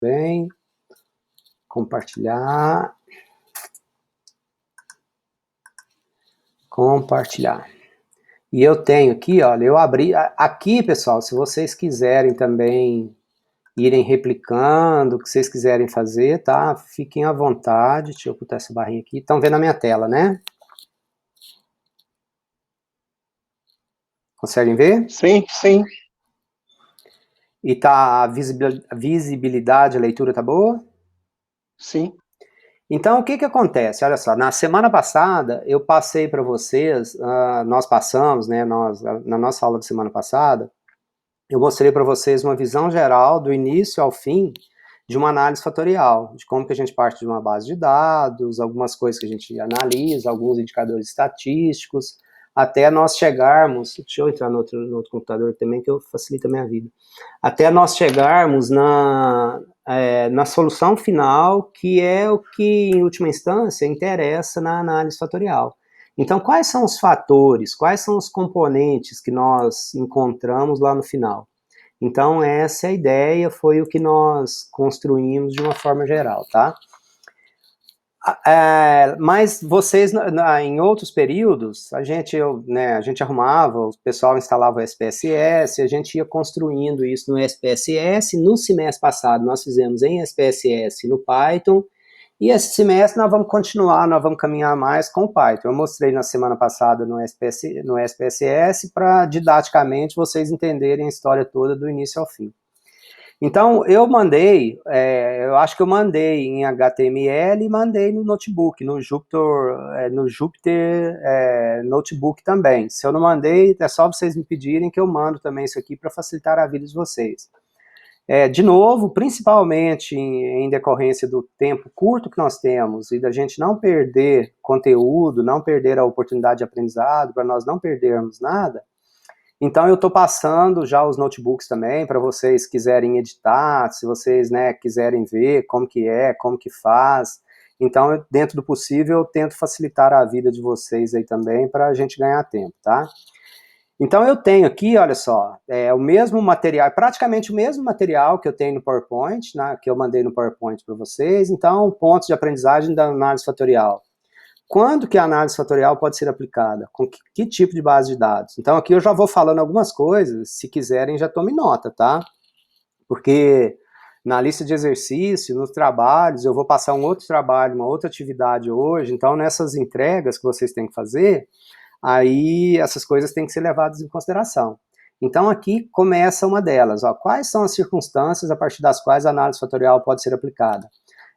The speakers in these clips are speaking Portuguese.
Bem, compartilhar. Compartilhar. E eu tenho aqui, olha, eu abri, aqui pessoal, se vocês quiserem também irem replicando, o que vocês quiserem fazer, tá? Fiquem à vontade, deixa eu botar essa barrinha aqui, estão vendo a minha tela, né? Conseguem ver? Sim, sim. E tá a visibilidade, a leitura tá boa? Sim. Então, o que acontece? Olha só, na semana passada, eu passei para vocês, nós passamos, né, na nossa aula de semana passada, eu mostrei para vocês uma visão geral do início ao fim de uma análise fatorial, de como que a gente parte de uma base de dados, algumas coisas que a gente analisa, alguns indicadores estatísticos, até nós chegarmos, deixa eu entrar no outro computador também, que facilita a minha vida, até nós chegarmos na solução final, que é o que, em última instância, interessa na análise fatorial. Então, quais são os fatores, quais são os componentes que nós encontramos lá no final? Então, essa é a ideia, foi o que nós construímos de uma forma geral, tá? Mas vocês, em outros períodos, a gente arrumava, o pessoal instalava o SPSS, a gente ia construindo isso no SPSS. No semestre passado, nós fizemos em SPSS no Python, e esse semestre nós vamos continuar, nós vamos caminhar mais com o Python. Eu mostrei na semana passada no SPSS para, didaticamente, vocês entenderem a história toda do início ao fim. Então, eu mandei, eu acho que eu mandei em HTML e mandei no notebook, no Jupyter Notebook também. Se eu não mandei, é só vocês me pedirem que eu mando também isso aqui para facilitar a vida de vocês. De novo, principalmente em decorrência do tempo curto que nós temos e da gente não perder conteúdo, não perder a oportunidade de aprendizado, para nós não perdermos nada. Então, eu estou passando já os notebooks também, para vocês quiserem editar, se vocês quiserem ver como que faz. Então, dentro do possível, eu tento facilitar a vida de vocês aí também, para a gente ganhar tempo, tá? Então, eu tenho aqui, olha só, o mesmo material, praticamente o mesmo material que eu tenho no PowerPoint, né, que eu mandei no PowerPoint para vocês. Então, pontos de aprendizagem da análise fatorial. Quando que a análise fatorial pode ser aplicada? Com que tipo de base de dados? Então, aqui eu já vou falando algumas coisas, se quiserem já tome nota, tá? Porque na lista de exercício, nos trabalhos, eu vou passar um outro trabalho, uma outra atividade hoje, então nessas entregas que vocês têm que fazer, aí essas coisas têm que ser levadas em consideração. Então aqui começa uma delas, ó, quais são as circunstâncias a partir das quais a análise fatorial pode ser aplicada?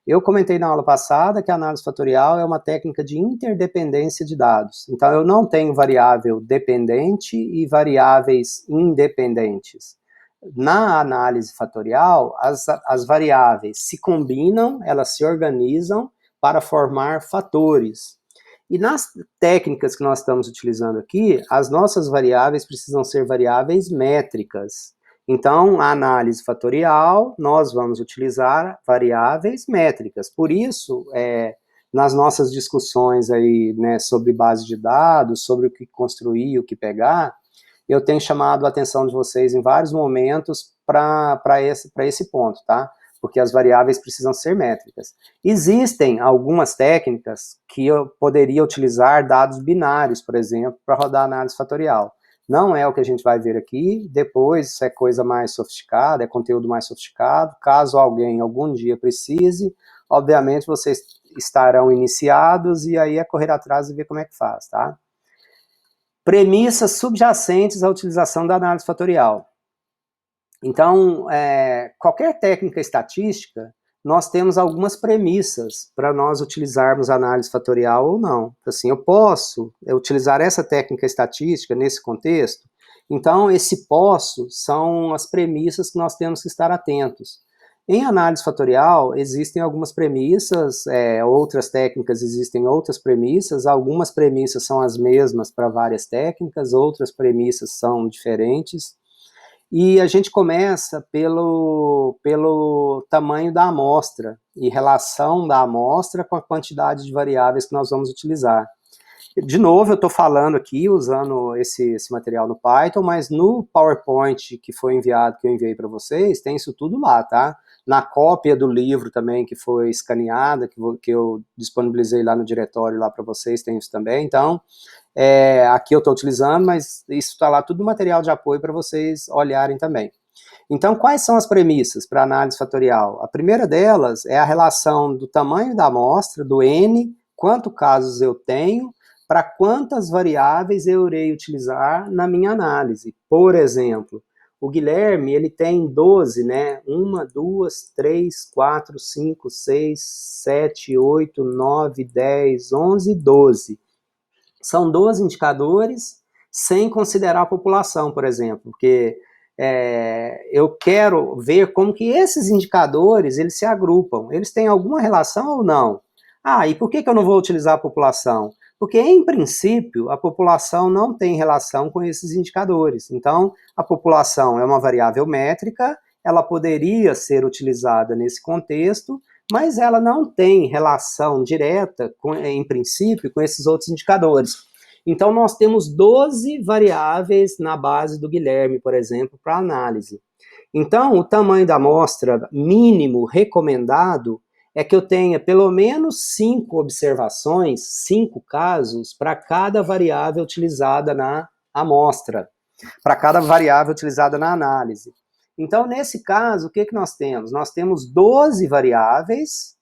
Eu comentei na aula passada que a análise fatorial é uma técnica de interdependência de dados. Então, eu não tenho variável dependente e variáveis independentes. Na análise fatorial, as variáveis se combinam, elas se organizam para formar fatores. E nas técnicas que nós estamos utilizando aqui, as nossas variáveis precisam ser variáveis métricas. Então, a análise fatorial, nós vamos utilizar variáveis métricas. Por isso, nas nossas discussões aí, né, sobre base de dados, sobre o que construir, o que pegar, eu tenho chamado a atenção de vocês em vários momentos para esse ponto, tá? Porque as variáveis precisam ser métricas. Existem algumas técnicas que eu poderia utilizar dados binários, por exemplo, para rodar análise fatorial. Não é o que a gente vai ver aqui, depois isso é coisa mais sofisticada, é conteúdo mais sofisticado. Caso alguém algum dia precise, obviamente vocês estarão iniciados e aí é correr atrás e ver como é que faz, tá? Premissas subjacentes à utilização da análise fatorial. Então, qualquer técnica estatística, nós temos algumas premissas para nós utilizarmos a análise fatorial ou não. Assim, eu posso utilizar essa técnica estatística nesse contexto? Então, esse posso são as premissas que nós temos que estar atentos. Em análise fatorial, existem algumas premissas, outras técnicas existem outras premissas, algumas premissas são as mesmas para várias técnicas, outras premissas são diferentes. E a gente começa pelo tamanho da amostra e relação da amostra com a quantidade de variáveis que nós vamos utilizar. De novo, eu estou falando aqui, usando esse material no Python, mas no PowerPoint que foi enviado, que eu enviei para vocês, tem isso tudo lá, tá? na cópia do livro também, que foi escaneada, que eu disponibilizei lá no diretório lá para vocês, tem isso também. Então, aqui eu estou utilizando, mas isso está lá tudo material de apoio para vocês olharem também. Então, quais são as premissas para análise fatorial? A primeira delas é a relação do tamanho da amostra, do N, quantos casos eu tenho, para quantas variáveis eu irei utilizar na minha análise. Por exemplo, o Guilherme, ele tem 12, né? 1, 2, 3, 4, 5, 6, 7, 8, 9, 10, 11, 12. São 12 indicadores, sem considerar a população, por exemplo, porque eu quero ver como que esses indicadores, eles se agrupam, eles têm alguma relação ou não? E por que eu não vou utilizar a população? Porque, em princípio, a população não tem relação com esses indicadores. Então, a população é uma variável métrica, ela poderia ser utilizada nesse contexto, mas ela não tem relação direta, em princípio, com esses outros indicadores. Então, nós temos 12 variáveis na base do Guilherme, por exemplo, para análise. Então, o tamanho da amostra mínimo recomendado é que eu tenha pelo menos 5 observações, 5 casos, para cada variável utilizada na amostra, para cada variável utilizada na análise. Então, nesse caso, o que nós temos? Nós temos 12 variáveis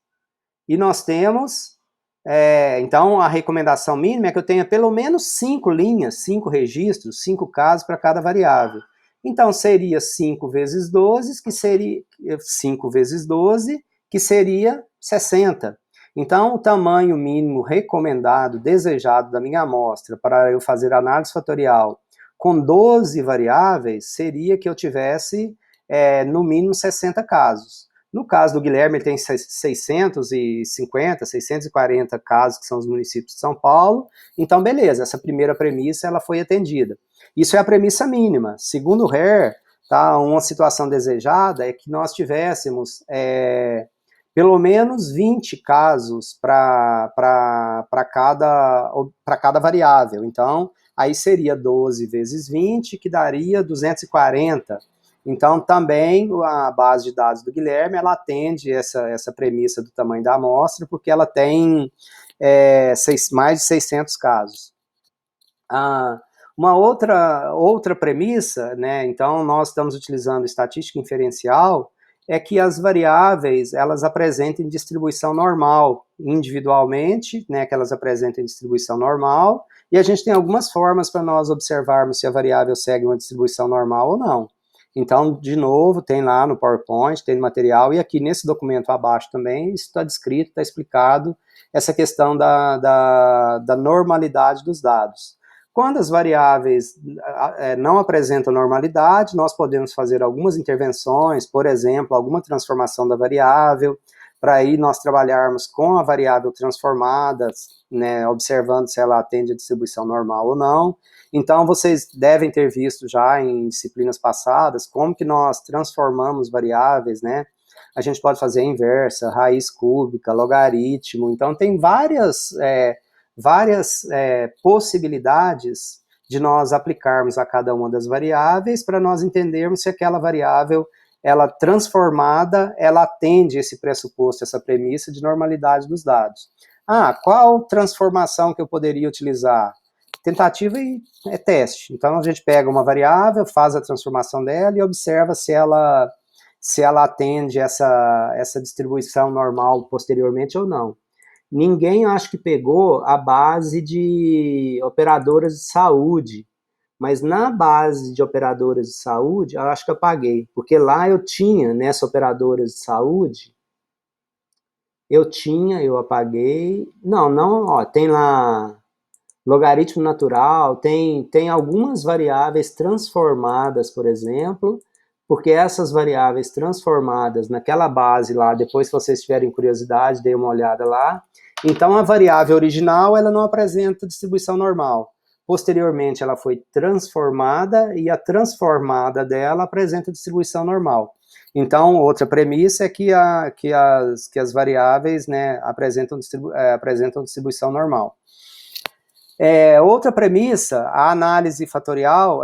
e nós temos... então, a recomendação mínima é que eu tenha pelo menos 5 linhas, 5 registros, 5 casos para cada variável. Então, seria 5 vezes 12, que seria 5 vezes 12, que seria 60. Então, o tamanho mínimo recomendado, desejado da minha amostra para eu fazer análise fatorial com 12 variáveis seria que eu tivesse no mínimo 60 casos. No caso do Guilherme, ele tem 650, 640 casos, que são os municípios de São Paulo. Então, beleza, essa primeira premissa ela foi atendida. Isso é a premissa mínima. Segundo o Hare, tá, uma situação desejada é que nós tivéssemos pelo menos 20 casos para cada variável. Então, aí seria 12 vezes 20, que daria 240. Então, também a base de dados do Guilherme, ela atende essa premissa do tamanho da amostra, porque ela tem mais de 600 casos. Uma outra premissa, né, então nós estamos utilizando estatística inferencial, é que as variáveis, elas apresentem distribuição normal, individualmente, né, que elas apresentem distribuição normal, e a gente tem algumas formas para nós observarmos se a variável segue uma distribuição normal ou não. Então, de novo, tem lá no PowerPoint, tem no material, e aqui nesse documento abaixo também, isso está descrito, está explicado, essa questão da normalidade dos dados. Quando as variáveis não apresentam normalidade, nós podemos fazer algumas intervenções, por exemplo, alguma transformação da variável, para aí nós trabalharmos com a variável transformada, né, observando se ela atende a distribuição normal ou não. Então, vocês devem ter visto já em disciplinas passadas como que nós transformamos variáveis, né? A gente pode fazer a inversa, raiz cúbica, logaritmo. Então, tem várias possibilidades de nós aplicarmos a cada uma das variáveis para nós entendermos se aquela variável, ela transformada, ela atende esse pressuposto, essa premissa de normalidade dos dados. Qual transformação que eu poderia utilizar? Tentativa e teste. Então, a gente pega uma variável, faz a transformação dela e observa se ela atende essa distribuição normal posteriormente ou não. Ninguém, acho que pegou a base de operadoras de saúde, mas na base de operadoras de saúde, eu acho que eu paguei, porque lá eu tinha, nessa operadoras de saúde, eu apaguei, não, tem lá logaritmo natural, tem algumas variáveis transformadas, por exemplo, porque essas variáveis transformadas naquela base lá, depois se vocês tiverem curiosidade, dêem uma olhada lá. Então, a variável original, ela não apresenta distribuição normal. Posteriormente, ela foi transformada e a transformada dela apresenta distribuição normal. Então, outra premissa é que as variáveis, né, apresentam distribuição normal. Outra premissa, a análise fatorial,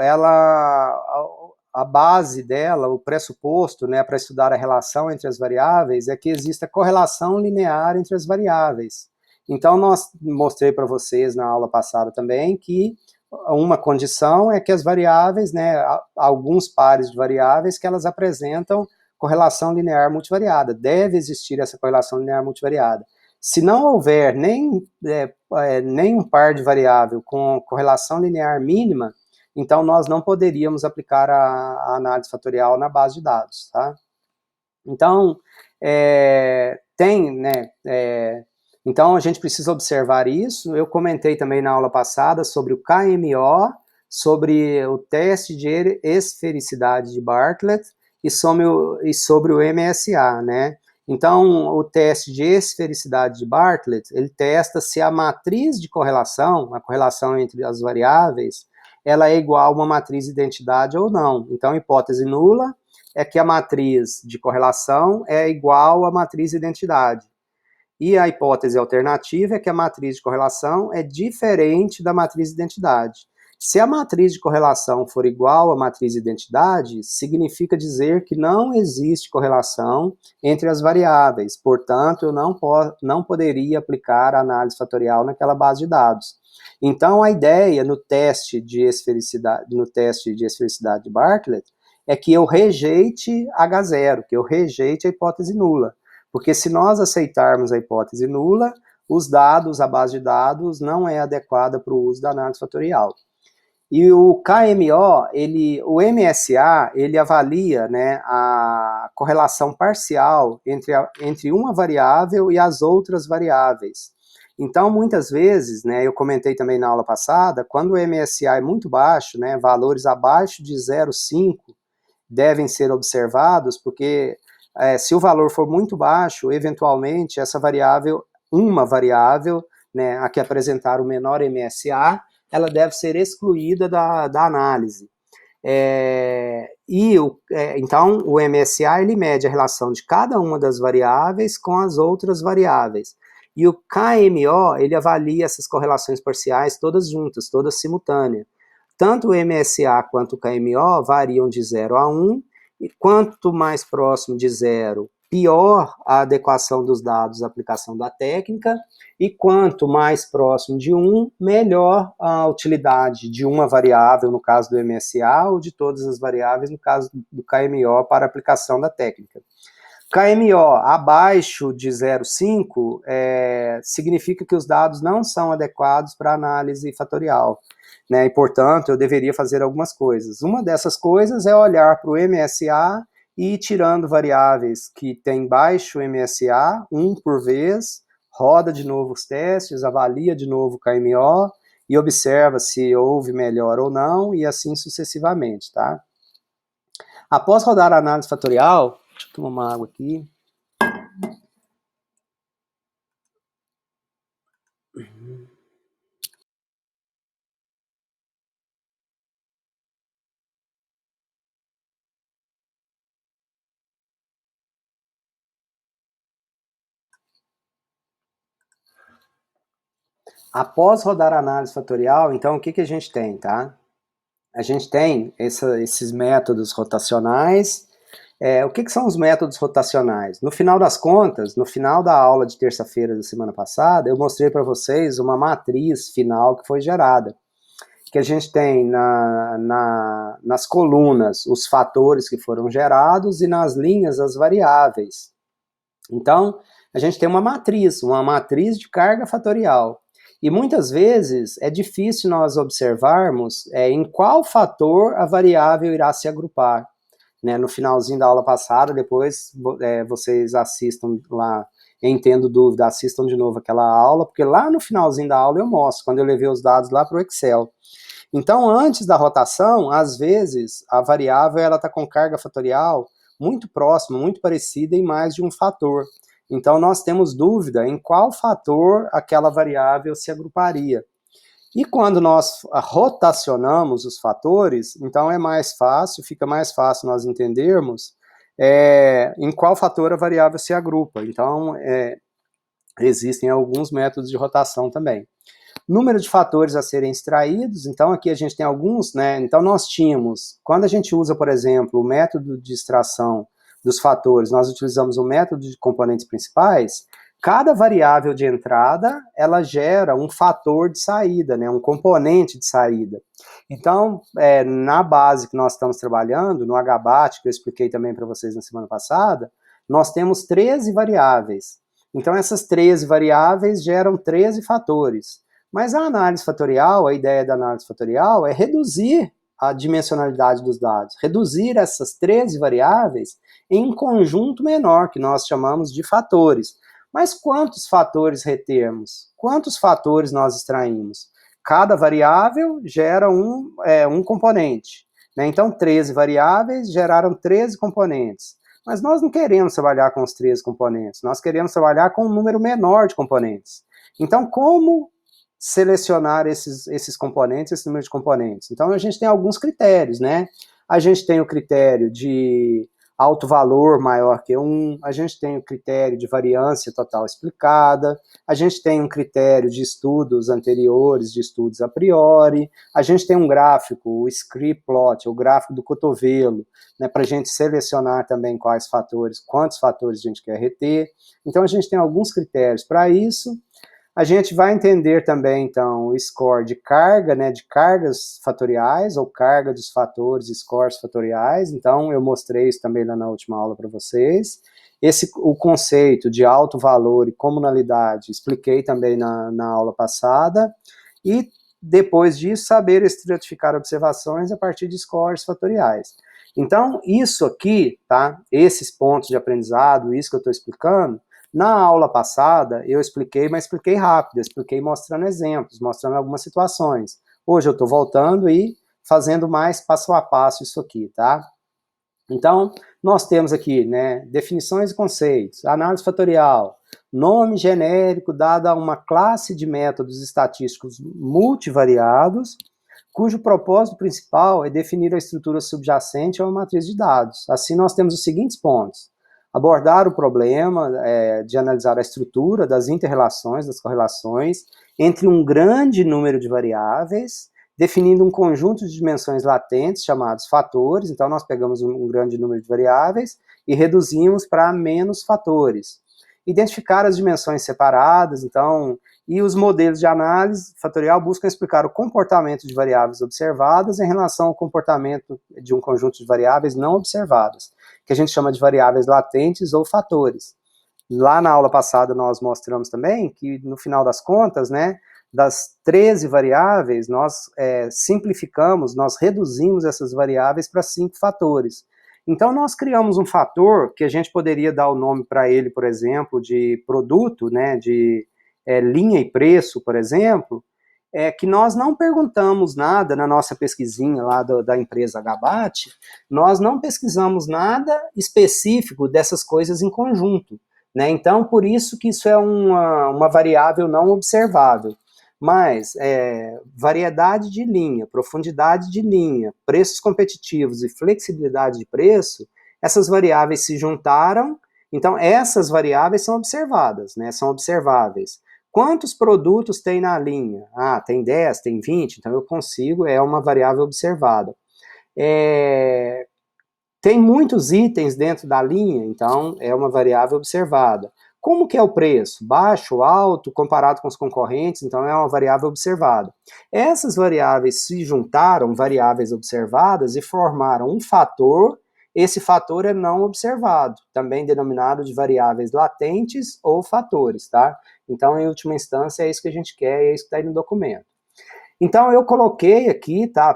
a base dela, o pressuposto, né, para estudar a relação entre as variáveis, é que exista correlação linear entre as variáveis. Então, mostrei para vocês na aula passada também que uma condição é que as variáveis, né, alguns pares de variáveis, que elas apresentam correlação linear multivariada. Deve existir essa correlação linear multivariada. Se não houver nem um par de variável com correlação linear mínima, então nós não poderíamos aplicar a análise fatorial na base de dados, tá? Então, então a gente precisa observar isso. Eu comentei também na aula passada sobre o KMO, sobre o teste de esfericidade de Bartlett e sobre o MSA, né? Então, o teste de esfericidade de Bartlett, ele testa se a matriz de correlação, a correlação entre as variáveis, ela é igual a uma matriz de identidade ou não. Então, hipótese nula é que a matriz de correlação é igual à matriz de identidade. E a hipótese alternativa é que a matriz de correlação é diferente da matriz de identidade. Se a matriz de correlação for igual à matriz de identidade, significa dizer que não existe correlação entre as variáveis, portanto, eu não poderia aplicar a análise fatorial naquela base de dados. Então, a ideia no teste de esfericidade de Bartlett é que eu rejeite H0, que eu rejeite a hipótese nula. Porque se nós aceitarmos a hipótese nula, os dados, a base de dados, não é adequada para o uso da análise fatorial. E o KMO, o MSA, ele avalia, né, a correlação parcial entre uma variável e as outras variáveis. Então, muitas vezes, né, eu comentei também na aula passada, quando o MSA é muito baixo, né, valores abaixo de 0,5 devem ser observados, porque se o valor for muito baixo, eventualmente essa variável, né, a que apresentar o menor MSA, ela deve ser excluída da análise. Então, o MSA, ele mede a relação de cada uma das variáveis com as outras variáveis. E o KMO, ele avalia essas correlações parciais todas juntas, todas simultâneas. Tanto o MSA quanto o KMO variam de 0 a 1, e quanto mais próximo de 0, pior a adequação dos dados à aplicação da técnica, e quanto mais próximo de 1, melhor a utilidade de uma variável, no caso do MSA, ou de todas as variáveis, no caso do KMO, para a aplicação da técnica. KMO abaixo de 0,5 significa que os dados não são adequados para análise fatorial, né? E, portanto, eu deveria fazer algumas coisas. Uma dessas coisas é olhar para o MSA e ir tirando variáveis que têm baixo MSA, um por vez, roda de novo os testes, avalia de novo o KMO e observa se houve melhor ou não, e assim sucessivamente, tá? Após rodar a análise fatorial, deixa eu tomar uma água aqui. Após rodar a análise fatorial, então, o que a gente tem, tá? A gente tem esses métodos rotacionais. O que são os métodos rotacionais? No final das contas, no final da aula de terça-feira da semana passada, eu mostrei para vocês uma matriz final que foi gerada. Que a gente tem nas colunas os fatores que foram gerados e nas linhas as variáveis. Então, a gente tem uma matriz de carga fatorial. E muitas vezes é difícil nós observarmos em qual fator a variável irá se agrupar. Né? No finalzinho da aula passada, depois vocês assistam lá, Entendo Dúvida, assistam de novo aquela aula, porque lá no finalzinho da aula eu mostro, quando eu levei os dados lá para o Excel. Então, antes da rotação, às vezes, a variável está com carga fatorial muito próxima, muito parecida em mais de um fator. Então, nós temos dúvida em qual fator aquela variável se agruparia. E quando nós rotacionamos os fatores, então é mais fácil, fica mais fácil nós entendermos em qual fator a variável se agrupa. Então, existem alguns métodos de rotação também. Número de fatores a serem extraídos, então aqui a gente tem alguns, né? Então nós tínhamos, quando a gente usa, por exemplo, o método de extração dos fatores, nós utilizamos o método de componentes principais, cada variável de entrada, ela gera um fator de saída, né? Um componente de saída. Então, na base que nós estamos trabalhando, no HBAT, que eu expliquei também para vocês na semana passada, nós temos 13 variáveis. Então, essas 13 variáveis geram 13 fatores. Mas a análise fatorial, a ideia da análise fatorial é reduzir a dimensionalidade dos dados, reduzir essas 13 variáveis em um conjunto menor, que nós chamamos de fatores. Mas quantos fatores retermos? Quantos fatores nós extraímos? Cada variável gera um componente. Né? Então, 13 variáveis geraram 13 componentes. Mas nós não queremos trabalhar com os 13 componentes, nós queremos trabalhar com um número menor de componentes. Então, como selecionar esses componentes, esse número de componentes? Então, a gente tem alguns critérios, né? A gente tem o critério de alto valor maior que 1, a gente tem o critério de variância total explicada, a gente tem um critério de estudos anteriores, de estudos a priori, a gente tem um gráfico, o script plot, o gráfico do cotovelo, né, para a gente selecionar também quais fatores, quantos fatores a gente quer reter. Então, a gente tem alguns critérios para isso. A gente vai entender também, então, o score de carga, né, de cargas fatoriais, ou carga dos fatores, scores fatoriais. Então, eu mostrei isso também lá na última aula para vocês. O conceito de alto valor e comunalidade, expliquei também na aula passada. E, depois disso, saber estratificar observações a partir de scores fatoriais. Então, isso aqui, tá? Esses pontos de aprendizado, isso que eu estou explicando, na aula passada, eu expliquei, mas expliquei rápido, expliquei mostrando exemplos, mostrando algumas situações. Hoje eu estou voltando e fazendo mais passo a passo isso aqui, tá? Então, nós temos aqui, né, definições e conceitos, análise fatorial, nome genérico dado a uma classe de métodos estatísticos multivariados, cujo propósito principal é definir a estrutura subjacente a uma matriz de dados. Assim, nós temos os seguintes pontos: abordar o problema de analisar a estrutura das inter-relações, das correlações, entre um grande número de variáveis, definindo um conjunto de dimensões latentes, chamados fatores. Então, nós pegamos um grande número de variáveis e reduzimos para menos fatores. Identificar as dimensões separadas, então, e os modelos de análise fatorial buscam explicar o comportamento de variáveis observadas em relação ao comportamento de um conjunto de variáveis não observadas, que a gente chama de variáveis latentes ou fatores. Lá na aula passada nós mostramos também que, no final das contas, né, das 13 variáveis, nós simplificamos, nós reduzimos essas variáveis para 5 fatores. Então, nós criamos um fator que a gente poderia dar o nome para ele, por exemplo, de produto, né, de linha e preço, por exemplo, que nós não perguntamos nada na nossa pesquisinha lá da empresa HBAT, nós não pesquisamos nada específico dessas coisas em conjunto, né? Então, por isso que isso é uma variável não observável. Mas variedade de linha, profundidade de linha, preços competitivos e flexibilidade de preço, essas variáveis se juntaram, então essas variáveis são observadas, né? São observáveis. Quantos produtos tem na linha? Ah, tem 10, tem 20, então eu consigo, é uma variável observada. Tem muitos itens dentro da linha, então é uma variável observada. Como que é o preço? Baixo, alto, comparado com os concorrentes, então é uma variável observada. Essas variáveis se juntaram, variáveis observadas, e formaram um fator. Esse fator é não observado, também denominado de variáveis latentes ou fatores, tá? Então, em última instância, é isso que a gente quer, é isso que está aí no documento. Então, eu coloquei aqui, tá,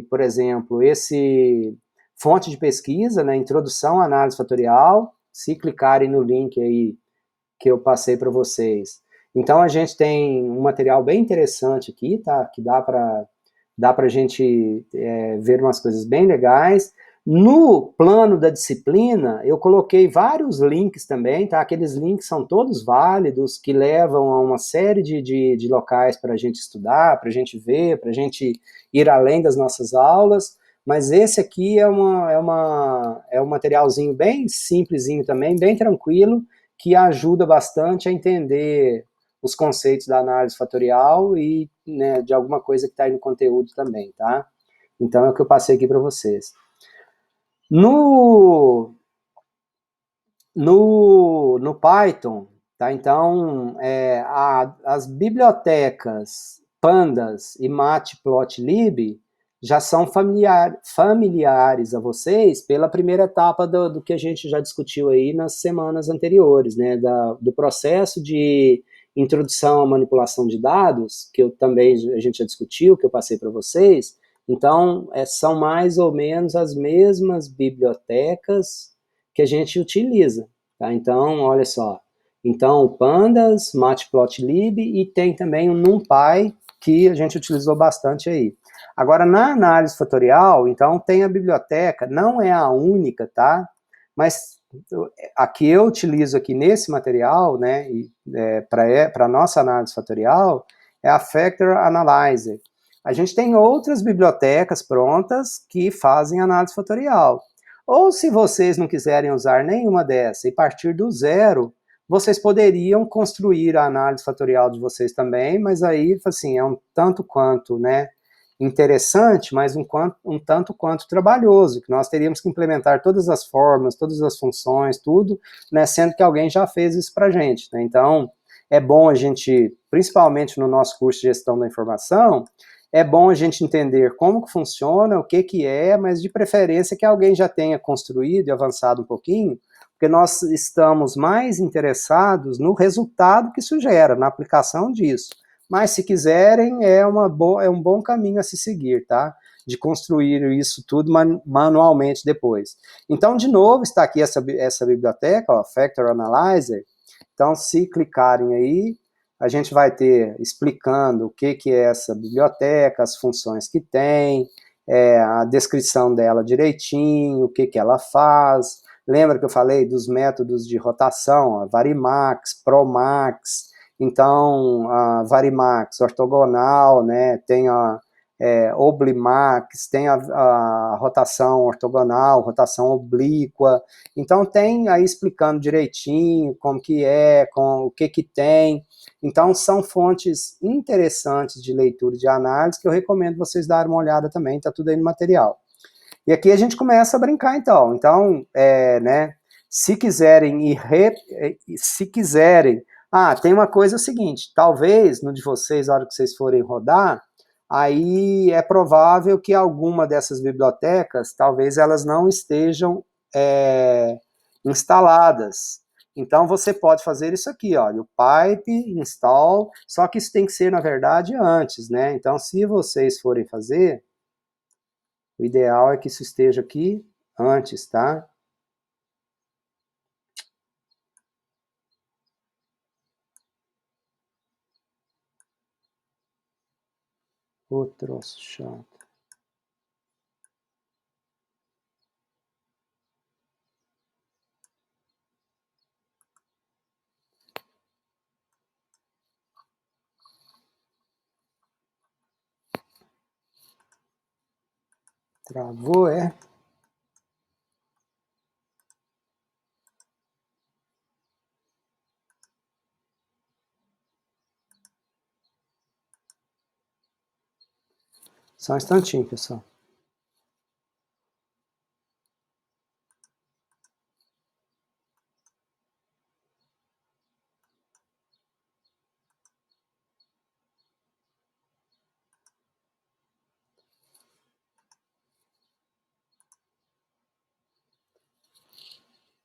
por exemplo, esse fonte de pesquisa, né, Introdução à Análise Fatorial. Se clicarem no link aí que eu passei para vocês. Então, a gente tem um material bem interessante aqui, tá, que dá para a gente ver umas coisas bem legais. No plano da disciplina, eu coloquei vários links também, tá? Aqueles links são todos válidos, que levam a uma série de locais para a gente estudar, para a gente ver, para a gente ir além das nossas aulas. Mas esse aqui é um materialzinho bem simplesinho também, bem tranquilo, que ajuda bastante a entender os conceitos da análise fatorial e, né, de alguma coisa que está aí no conteúdo também, tá? Então é o que eu passei aqui para vocês. No Python, tá? Então, as bibliotecas Pandas e Matplotlib já são familiares a vocês pela primeira etapa do que a gente já discutiu aí nas semanas anteriores, né? Do processo de introdução à manipulação de dados, que a gente já discutiu, que eu passei para vocês. Então, são mais ou menos as mesmas bibliotecas que a gente utiliza, tá? Então, olha só. Então, o Pandas, Matplotlib e tem também o NumPy, que a gente utilizou bastante aí. Agora, na análise fatorial, então, tem a biblioteca, não é a única, tá? Mas a que eu utilizo aqui nesse material, né, para a nossa análise fatorial, é a Factor Analyzer. A gente tem outras bibliotecas prontas que fazem análise fatorial. Ou se vocês não quiserem usar nenhuma dessa e partir do zero, vocês poderiam construir a análise fatorial de vocês também, mas aí, assim, é um tanto quanto, né, interessante, mas um tanto quanto trabalhoso, que nós teríamos que implementar todas as fórmulas, todas as funções, tudo, né, sendo que alguém já fez isso para a gente, né? Então, é bom a gente, principalmente no nosso curso de gestão da informação, é bom a gente entender como que funciona, o que é, mas de preferência que alguém já tenha construído e avançado um pouquinho, porque nós estamos mais interessados no resultado que isso gera, na aplicação disso. Mas se quiserem, é um bom caminho a se seguir, tá? De construir isso tudo manualmente depois. Então, de novo, está aqui essa biblioteca, ó, Factor Analyzer. Então, se clicarem aí, a gente vai ter explicando o que é essa biblioteca, as funções que tem, a descrição dela direitinho, o que ela faz. Lembra que eu falei dos métodos de rotação, a Varimax, Promax. Então, a Varimax ortogonal, né, tem a Oblimax, tem a rotação ortogonal, rotação oblíqua. Então, tem aí explicando direitinho como que com o que tem. Então, são fontes interessantes de leitura e de análise que eu recomendo vocês darem uma olhada também, está tudo aí no material. E aqui a gente começa a brincar, então. Então, né, se quiserem tem uma coisa seguinte, talvez no de vocês, na hora que vocês forem rodar, aí é provável que alguma dessas bibliotecas, talvez elas não estejam instaladas. Então, você pode fazer isso aqui, olha, o pipe install, só que isso tem que ser, na verdade, antes, né? Então, se vocês forem fazer, o ideal é que isso esteja aqui antes, tá? Ô, troço chato. Travou, é? Só um instantinho, pessoal.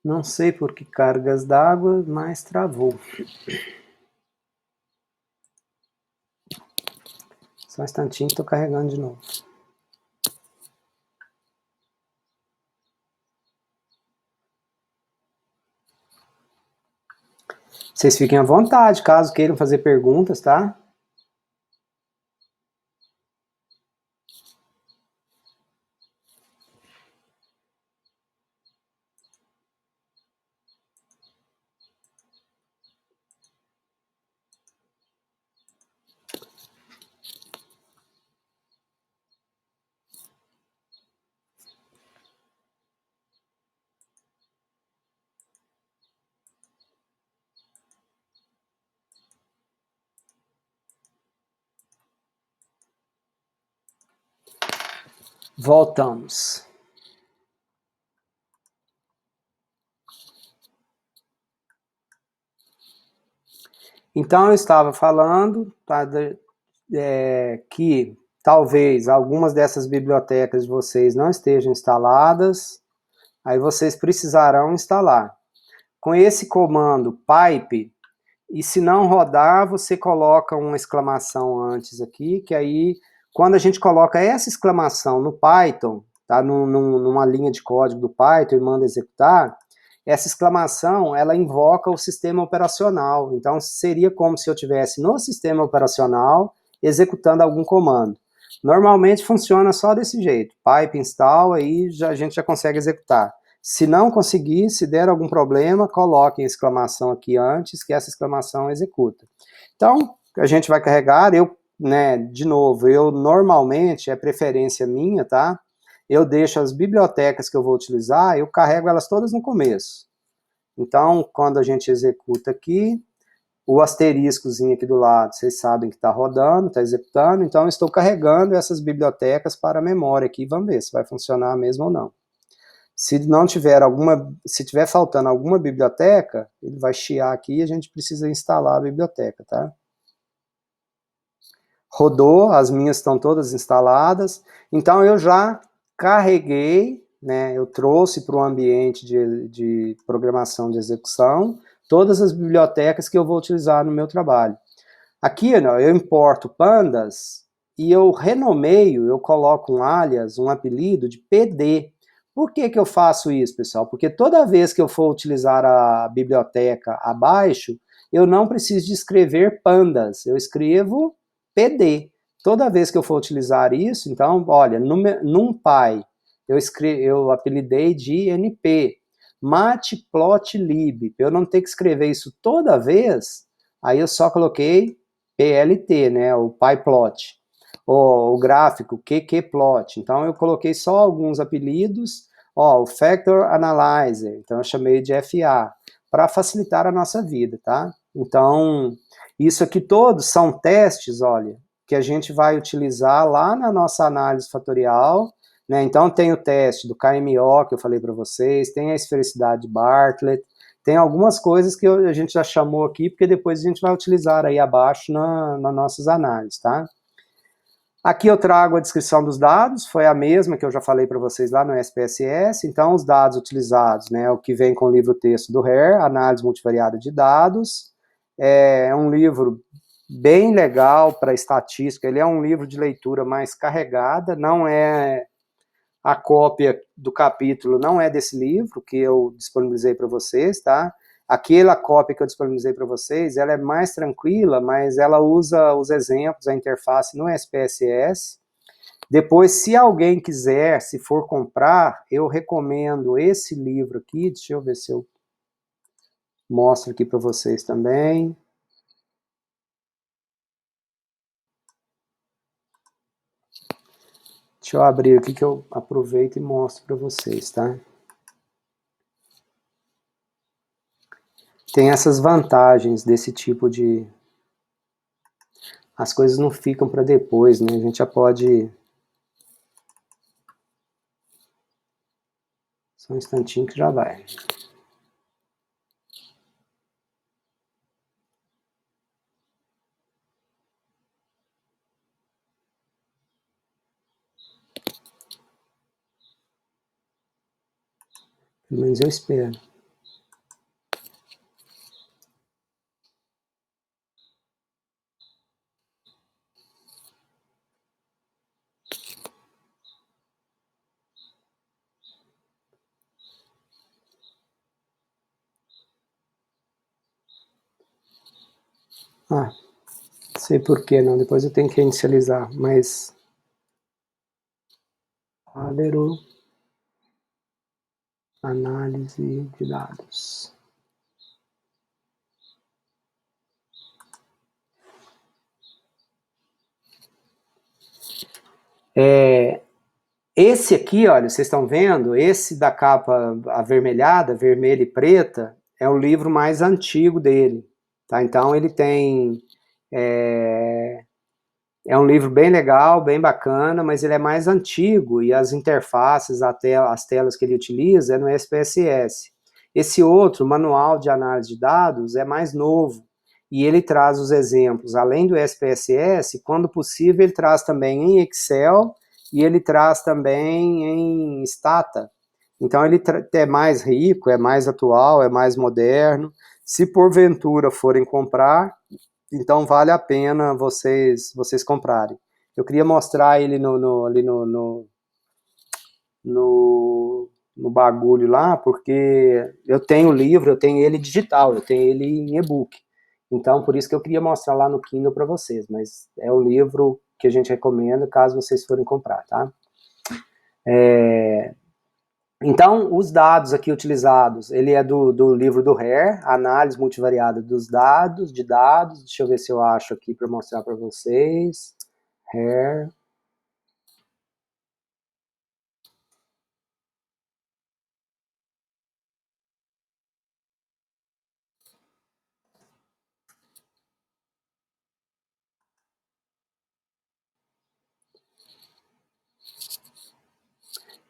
Não sei por que cargas d'água, mas travou. Só um instantinho, estou carregando de novo. Vocês fiquem à vontade, caso queiram fazer perguntas, tá? Voltamos. Então, eu estava falando, tá, que talvez algumas dessas bibliotecas de vocês não estejam instaladas, aí vocês precisarão instalar. Com esse comando pipe, e se não rodar, você coloca uma exclamação antes aqui, que aí, quando a gente coloca essa exclamação no Python, tá, numa linha de código do Python e manda executar, essa exclamação, ela invoca o sistema operacional. Então, seria como se eu estivesse no sistema operacional executando algum comando. Normalmente funciona só desse jeito. Pipe install, aí a gente já consegue executar. Se não conseguir, se der algum problema, coloquem a exclamação aqui antes, que essa exclamação executa. Então, a gente vai carregar, de novo, eu normalmente, é preferência minha, tá? Eu deixo as bibliotecas que eu vou utilizar, eu carrego elas todas no começo. Então, quando a gente executa aqui, o asteriscozinho aqui do lado, vocês sabem que está rodando, está executando, então eu estou carregando essas bibliotecas para a memória aqui, vamos ver se vai funcionar mesmo ou não. Se não tiver se tiver faltando alguma biblioteca, ele vai chiar aqui e a gente precisa instalar a biblioteca, tá? Rodou, as minhas estão todas instaladas, então eu já carreguei, né, eu trouxe para o ambiente de programação de execução todas as bibliotecas que eu vou utilizar no meu trabalho. Aqui, eu importo pandas e eu renomeio, eu coloco um alias, um apelido de PD. Por que eu faço isso, pessoal? Porque toda vez que eu for utilizar a biblioteca abaixo, eu não preciso de escrever pandas, eu escrevo PD. Toda vez que eu for utilizar isso, então, olha, NumPy, eu apelidei de NP, matplotlib, para eu não ter que escrever isso toda vez, aí eu só coloquei PLT, né, o PyPlot, o gráfico QQplot, então eu coloquei só alguns apelidos, o Factor Analyzer, então eu chamei de FA, para facilitar a nossa vida, tá? Então, isso aqui todos são testes, olha, que a gente vai utilizar lá na nossa análise fatorial, né? Então tem o teste do KMO que eu falei para vocês, tem a esfericidade de Bartlett, tem algumas coisas que a gente já chamou aqui, porque depois a gente vai utilizar aí abaixo nas nossas análises, tá? Aqui eu trago a descrição dos dados, foi a mesma que eu já falei para vocês lá no SPSS, então os dados utilizados, né, o que vem com o livro-texto do Hare, Análise Multivariada de Dados, é um livro bem legal para estatística, ele é um livro de leitura mais carregada, não é a cópia do capítulo, não é desse livro que eu disponibilizei para vocês, tá? Aquela cópia que eu disponibilizei para vocês, ela é mais tranquila, mas ela usa os exemplos, a interface no SPSS. Depois, se alguém quiser, se for comprar, eu recomendo esse livro aqui, deixa eu ver se eu mostro aqui para vocês também. Deixa eu abrir aqui que eu aproveito e mostro para vocês, tá? Tem essas vantagens desse tipo de... As coisas não ficam para depois, né? A gente já pode... Só um instantinho que já vai. Pelo menos eu espero. Ah, não sei por que não, depois eu tenho que inicializar, mas... Alero, análise de dados. Esse aqui, olha, vocês estão vendo, esse da capa avermelhada, vermelha e preta, é o livro mais antigo dele, tá? Então ele tem É um livro bem legal, bem bacana, mas ele é mais antigo e as interfaces, as telas que ele utiliza é no SPSS. Esse outro, Manual de Análise de Dados, é mais novo e ele traz os exemplos, além do SPSS, quando possível ele traz também em Excel e ele traz também em Stata. Então ele é mais rico, é mais atual, é mais moderno. Se porventura forem comprar, então vale a pena vocês comprarem. Eu queria mostrar ele ali no bagulho lá, porque eu tenho o livro, eu tenho ele digital, eu tenho ele em e-book. Então, por isso que eu queria mostrar lá no Kindle para vocês, mas é o livro que a gente recomenda caso vocês forem comprar, tá? Então, os dados aqui utilizados, ele é do livro do Hare, Análise Multivariada dos Dados, deixa eu ver se eu acho aqui para mostrar para vocês. Hare.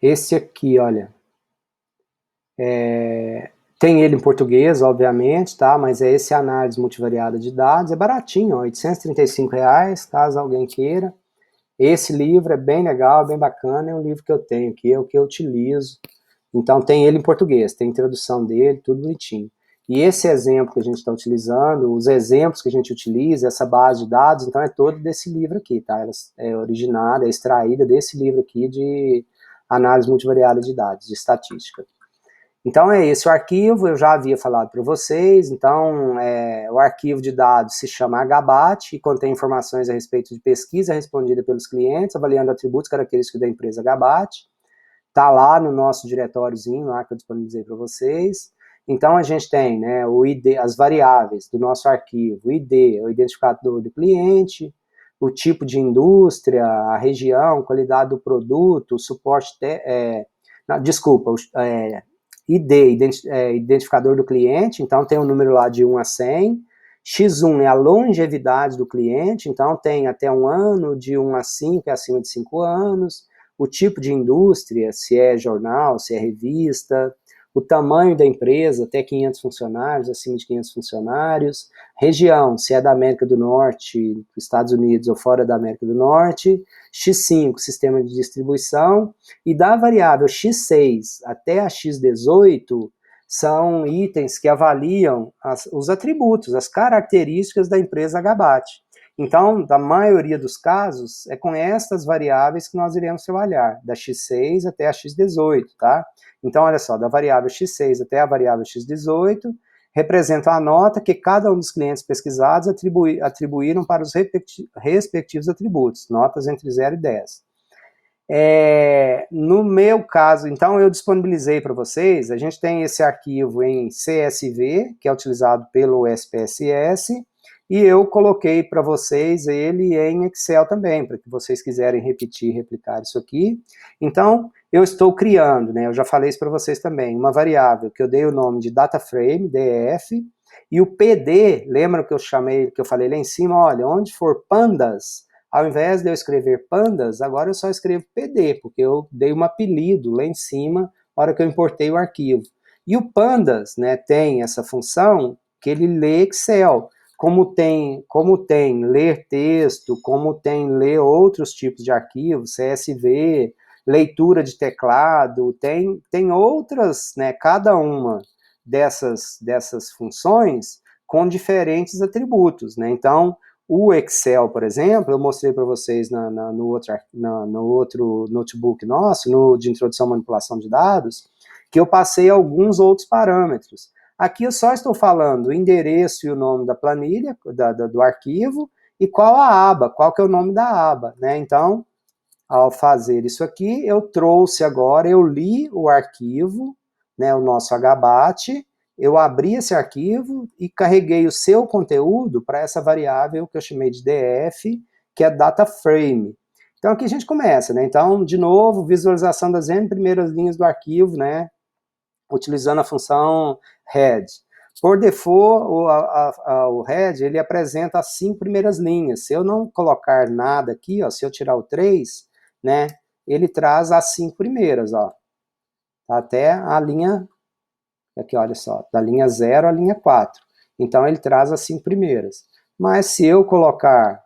Esse aqui, olha, tem ele em português, obviamente, tá? Mas é esse Análise Multivariada de Dados, é baratinho, ó, R$835, caso alguém queira. Esse livro é bem legal, bem bacana, é um livro que eu tenho aqui, é o que eu utilizo. Então tem ele em português, tem tradução dele, tudo bonitinho. E esse exemplo que a gente está utilizando, os exemplos que a gente utiliza, essa base de dados, então é todo desse livro aqui, tá? Ela é originada, é extraída desse livro aqui de análise multivariada de dados, de estatística. Então é esse o arquivo, eu já havia falado para vocês, então o arquivo de dados se chama HBAT e contém informações a respeito de pesquisa respondida pelos clientes, avaliando atributos característicos da empresa HBAT. Está lá no nosso diretóriozinho, lá que eu disponibilizei para vocês. Então a gente tem, né, o ID, as variáveis do nosso arquivo, o ID, o identificador do cliente, o tipo de indústria, a região, qualidade do produto, o suporte, ID, identificador do cliente, então tem um número lá de 1 a 100. X1 é a longevidade do cliente, então tem até 1 ano, de 1 a 5 é acima de 5 anos. O tipo de indústria, se é jornal, se é revista, o tamanho da empresa, até 500 funcionários, acima de 500 funcionários, região, se é da América do Norte, dos Estados Unidos ou fora da América do Norte, X5, sistema de distribuição, e da variável X6 até a X18, são itens que avaliam os atributos, as características da empresa HBAT. Então, da maioria dos casos, é com estas variáveis que nós iremos trabalhar, da X6 até a X18, tá? Então, olha só, da variável X6 até a variável X18, representa a nota que cada um dos clientes pesquisados atribuíram para os respectivos atributos, notas entre 0 e 10. No meu caso, então, eu disponibilizei para vocês, a gente tem esse arquivo em CSV, que é utilizado pelo SPSS, e eu coloquei para vocês ele em Excel também, para que vocês quiserem repetir, replicar isso aqui. Então, eu estou criando, né, eu já falei isso para vocês também, uma variável que eu dei o nome de DataFrame, DF, e o PD, lembra que eu chamei, que eu falei lá em cima, olha, onde for pandas, ao invés de eu escrever pandas, agora eu só escrevo PD, porque eu dei um apelido lá em cima, na hora que eu importei o arquivo. E o pandas, né, tem essa função que ele lê Excel, como tem ler texto, como tem ler outros tipos de arquivos, CSV, leitura de teclado, tem outras, né, cada uma dessas funções com diferentes atributos, né? Então, o Excel, por exemplo, eu mostrei para vocês no outro notebook nosso, de introdução à manipulação de dados, que eu passei alguns outros parâmetros. Aqui eu só estou falando o endereço e o nome da planilha, do arquivo, e qual a aba, qual que é o nome da aba, né? Então, ao fazer isso aqui, eu trouxe agora, eu li o arquivo, né, o nosso HBAT, eu abri esse arquivo e carreguei o seu conteúdo para essa variável que eu chamei de DF, que é DataFrame. Então aqui a gente começa, né? Então, de novo, visualização das N primeiras linhas do arquivo, né? Utilizando a função head. Por default, o head, ele apresenta as 5 primeiras linhas. Se eu não colocar nada aqui, ó, se eu tirar o 3, né, ele traz as 5 primeiras, ó, até a linha, aqui olha só, da linha 0 à linha 4. Então ele traz as 5 primeiras. Mas se eu colocar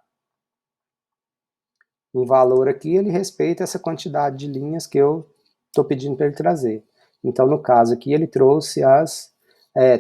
um valor aqui, ele respeita essa quantidade de linhas que eu estou pedindo para ele trazer. Então no caso aqui ele trouxe as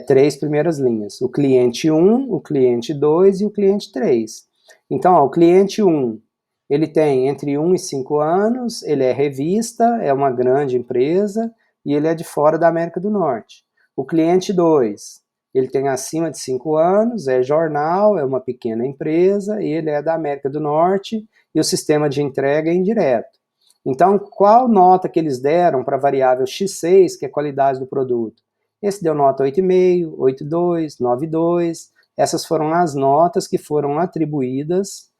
3 primeiras linhas, o cliente 1, o cliente 2 e o cliente 3. Então, ó, o cliente 1, ele tem entre 1 e 5 anos, ele é revista, é uma grande empresa, e ele é de fora da América do Norte. O cliente 2, ele tem acima de 5 anos, é jornal, é uma pequena empresa, e ele é da América do Norte, e o sistema de entrega é indireto. Então, qual nota que eles deram para a variável X6, que é a qualidade do produto? Esse deu nota 8,5, 8,2, 9,2. Essas foram as notas que foram atribuídas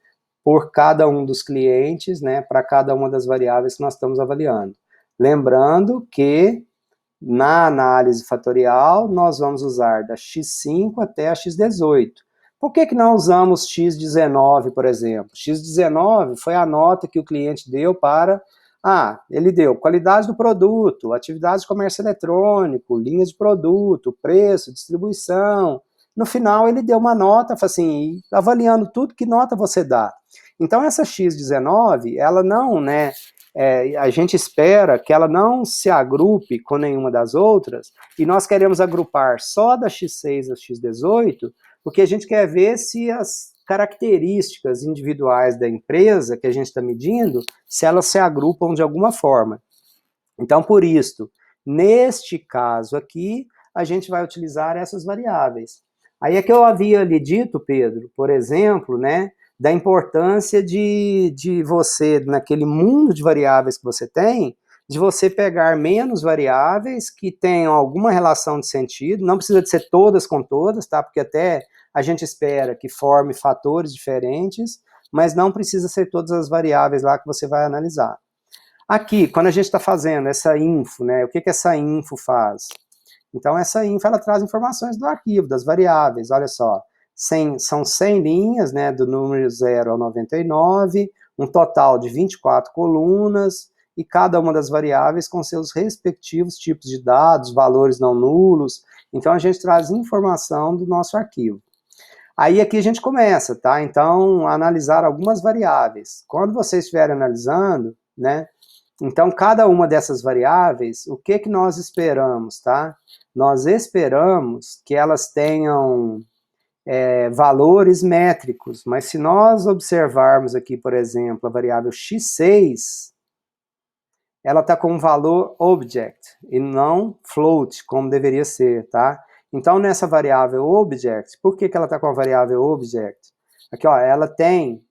por cada um dos clientes, né, para cada uma das variáveis que nós estamos avaliando. Lembrando que na análise fatorial nós vamos usar da X5 até a X18. Por que não usamos X19, por exemplo? X19 foi a nota que o cliente deu para... ele deu qualidade do produto, atividades de comércio eletrônico, linhas de produto, preço, distribuição. No final ele deu uma nota, assim, avaliando tudo, que nota você dá. Então essa X19, ela não, né, a gente espera que ela não se agrupe com nenhuma das outras, e nós queremos agrupar só da X6 a X18, porque a gente quer ver se as características individuais da empresa que a gente está medindo, se elas se agrupam de alguma forma. Então, por isso, neste caso aqui, a gente vai utilizar essas variáveis. Aí é que eu havia lhe dito, Pedro, por exemplo, né, da importância de você, naquele mundo de variáveis que você tem, de você pegar menos variáveis que tenham alguma relação de sentido, não precisa de ser todas com todas, tá? Porque até a gente espera que forme fatores diferentes, mas não precisa ser todas as variáveis lá que você vai analisar. Aqui, quando a gente está fazendo essa info, né, o que essa info faz? Então, essa info, ela traz informações do arquivo, das variáveis, olha só, são 100 linhas, né, do número 0 ao 99, um total de 24 colunas, e cada uma das variáveis com seus respectivos tipos de dados, valores não nulos. Então, a gente traz informação do nosso arquivo. Aí aqui a gente começa, tá? Então, a analisar algumas variáveis. Quando vocês estiverem analisando, né, então cada uma dessas variáveis, o que nós esperamos, tá? Nós esperamos que elas tenham valores métricos, mas se nós observarmos aqui, por exemplo, a variável x6, ela está com um valor object e não float, como deveria ser, tá? Então, nessa variável object, por que ela está com a variável object? Aqui, ó, ela tem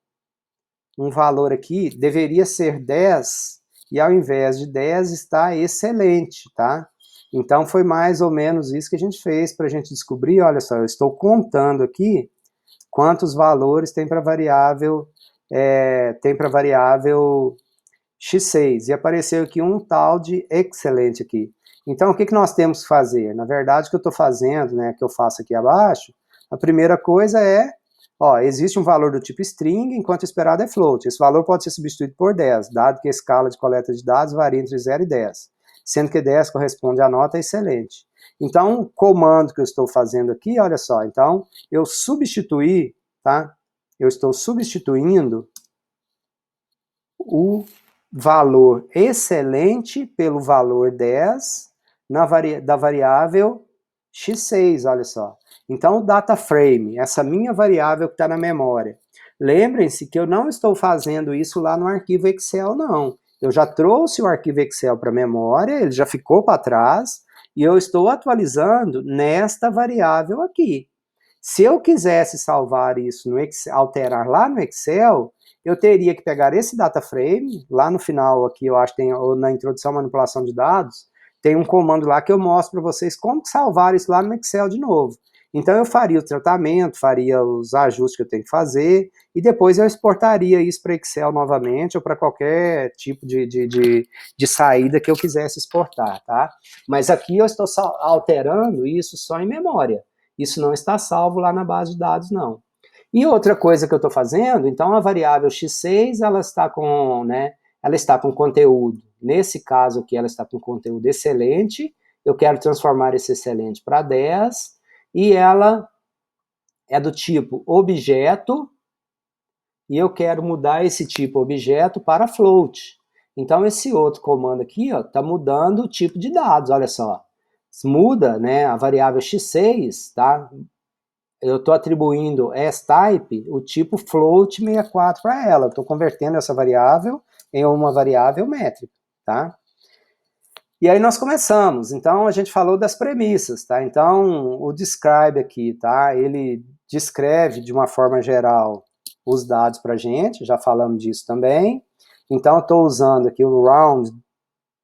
um valor aqui, deveria ser 10, e ao invés de 10 está excelente, tá? Então, foi mais ou menos isso que a gente fez para a gente descobrir, olha só, eu estou contando aqui quantos valores tem para a variável, x6, e apareceu aqui um tal de excelente aqui. Então, o que nós temos que fazer? Na verdade, o que eu estou fazendo, né, que eu faço aqui abaixo, a primeira coisa é, ó, existe um valor do tipo string, enquanto o esperado é float. Esse valor pode ser substituído por 10, dado que a escala de coleta de dados varia entre 0 e 10, sendo que 10 corresponde à nota excelente. Então, o comando que eu estou fazendo aqui, olha só, então, eu substituí, tá? Eu estou substituindo o valor excelente pelo valor 10 da variável x6, olha só. Então, o data frame, essa minha variável que está na memória. Lembrem-se que eu não estou fazendo isso lá no arquivo Excel, não. Eu já trouxe o arquivo Excel para a memória, ele já ficou para trás, e eu estou atualizando nesta variável aqui. Se eu quisesse salvar isso no Excel, alterar lá no Excel, eu teria que pegar esse data frame, lá no final aqui, eu acho que tem, ou na introdução à manipulação de dados, tem um comando lá que eu mostro para vocês como salvar isso lá no Excel de novo. Então eu faria o tratamento, faria os ajustes que eu tenho que fazer, e depois eu exportaria isso para Excel novamente, ou para qualquer tipo de saída que eu quisesse exportar, tá? Mas aqui eu estou alterando isso só em memória. isso não está salvo lá na base de dados, não. E outra coisa que eu estou fazendo, então a variável x6, ela está com, né, ela está com conteúdo, nesse caso aqui ela está com conteúdo excelente, eu quero transformar esse excelente para 10, e ela é do tipo objeto, e eu quero mudar esse tipo objeto para float. Então esse outro comando aqui está mudando o tipo de dados, olha só. Muda, né, a variável x6, tá? Eu estou atribuindo s-type o tipo float64 para ela. Estou convertendo essa variável em uma variável métrica, tá? E aí nós começamos. Então a gente falou das premissas, tá? Então o describe aqui, tá? Ele descreve de uma forma geral os dados para a gente, já falamos disso também. Então eu estou usando aqui o round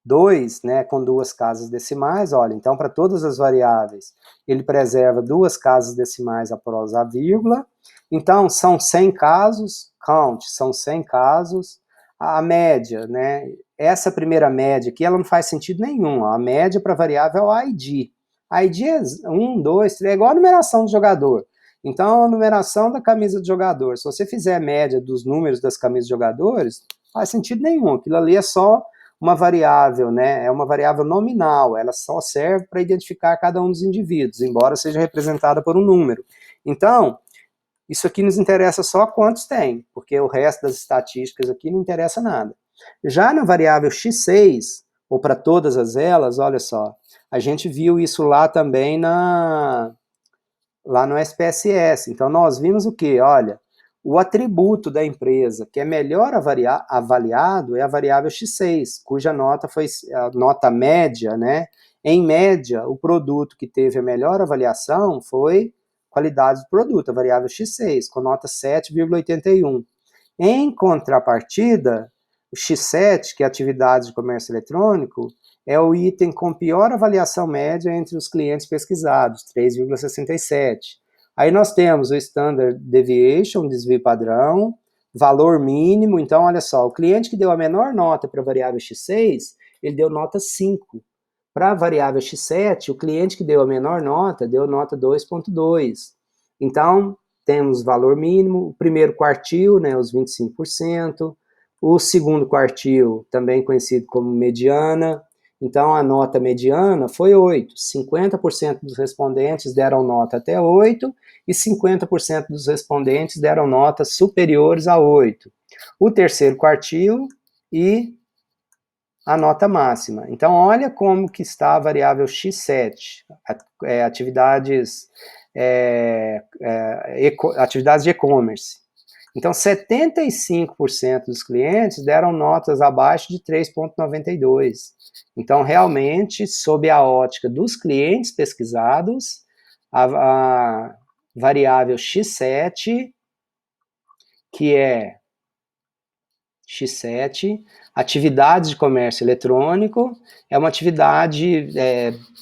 2, né, com duas casas decimais, olha, então para todas as variáveis, ele preserva duas casas decimais após a vírgula, então são 100 casos, count, são 100 casos, a média, né, essa primeira média aqui, ela não faz sentido nenhum, a média para a variável é o ID, ID é 1, 2, 3, é igual a numeração do jogador, então a numeração da camisa do jogador, se você fizer a média dos números das camisas de jogadores, não faz sentido nenhum, aquilo ali é só uma variável, né, é uma variável nominal, ela só serve para identificar cada um dos indivíduos, embora seja representada por um número. Então, isso aqui nos interessa só quantos tem, porque o resto das estatísticas aqui não interessa nada. Já na variável x6, ou para todas as elas, olha só, a gente viu isso lá também lá no SPSS. Então, nós vimos o quê? Olha, o atributo da empresa que é melhor avaliado é a variável x6, cuja nota foi a nota média, né? Em média, o produto que teve a melhor avaliação foi qualidade do produto, a variável x6, com nota 7,81. Em contrapartida, o X7, que é atividades de comércio eletrônico, é o item com pior avaliação média entre os clientes pesquisados, 3,67. Aí nós temos o Standard Deviation, desvio padrão, valor mínimo, então olha só, o cliente que deu a menor nota para a variável X6, ele deu nota 5. Para a variável X7, o cliente que deu a menor nota, deu nota 2,2. Então, temos valor mínimo, o primeiro quartil, né, os 25%, o segundo quartil, também conhecido como mediana, então a nota mediana foi 8, 50% dos respondentes deram nota até 8 e 50% dos respondentes deram notas superiores a 8. O terceiro quartil e a nota máxima. Então olha como que está a variável x7, atividades atividades de e-commerce. Então, 75% dos clientes deram notas abaixo de 3,92. Então, realmente, sob a ótica dos clientes pesquisados, a variável x7, que é X7, atividades de comércio eletrônico, é uma atividade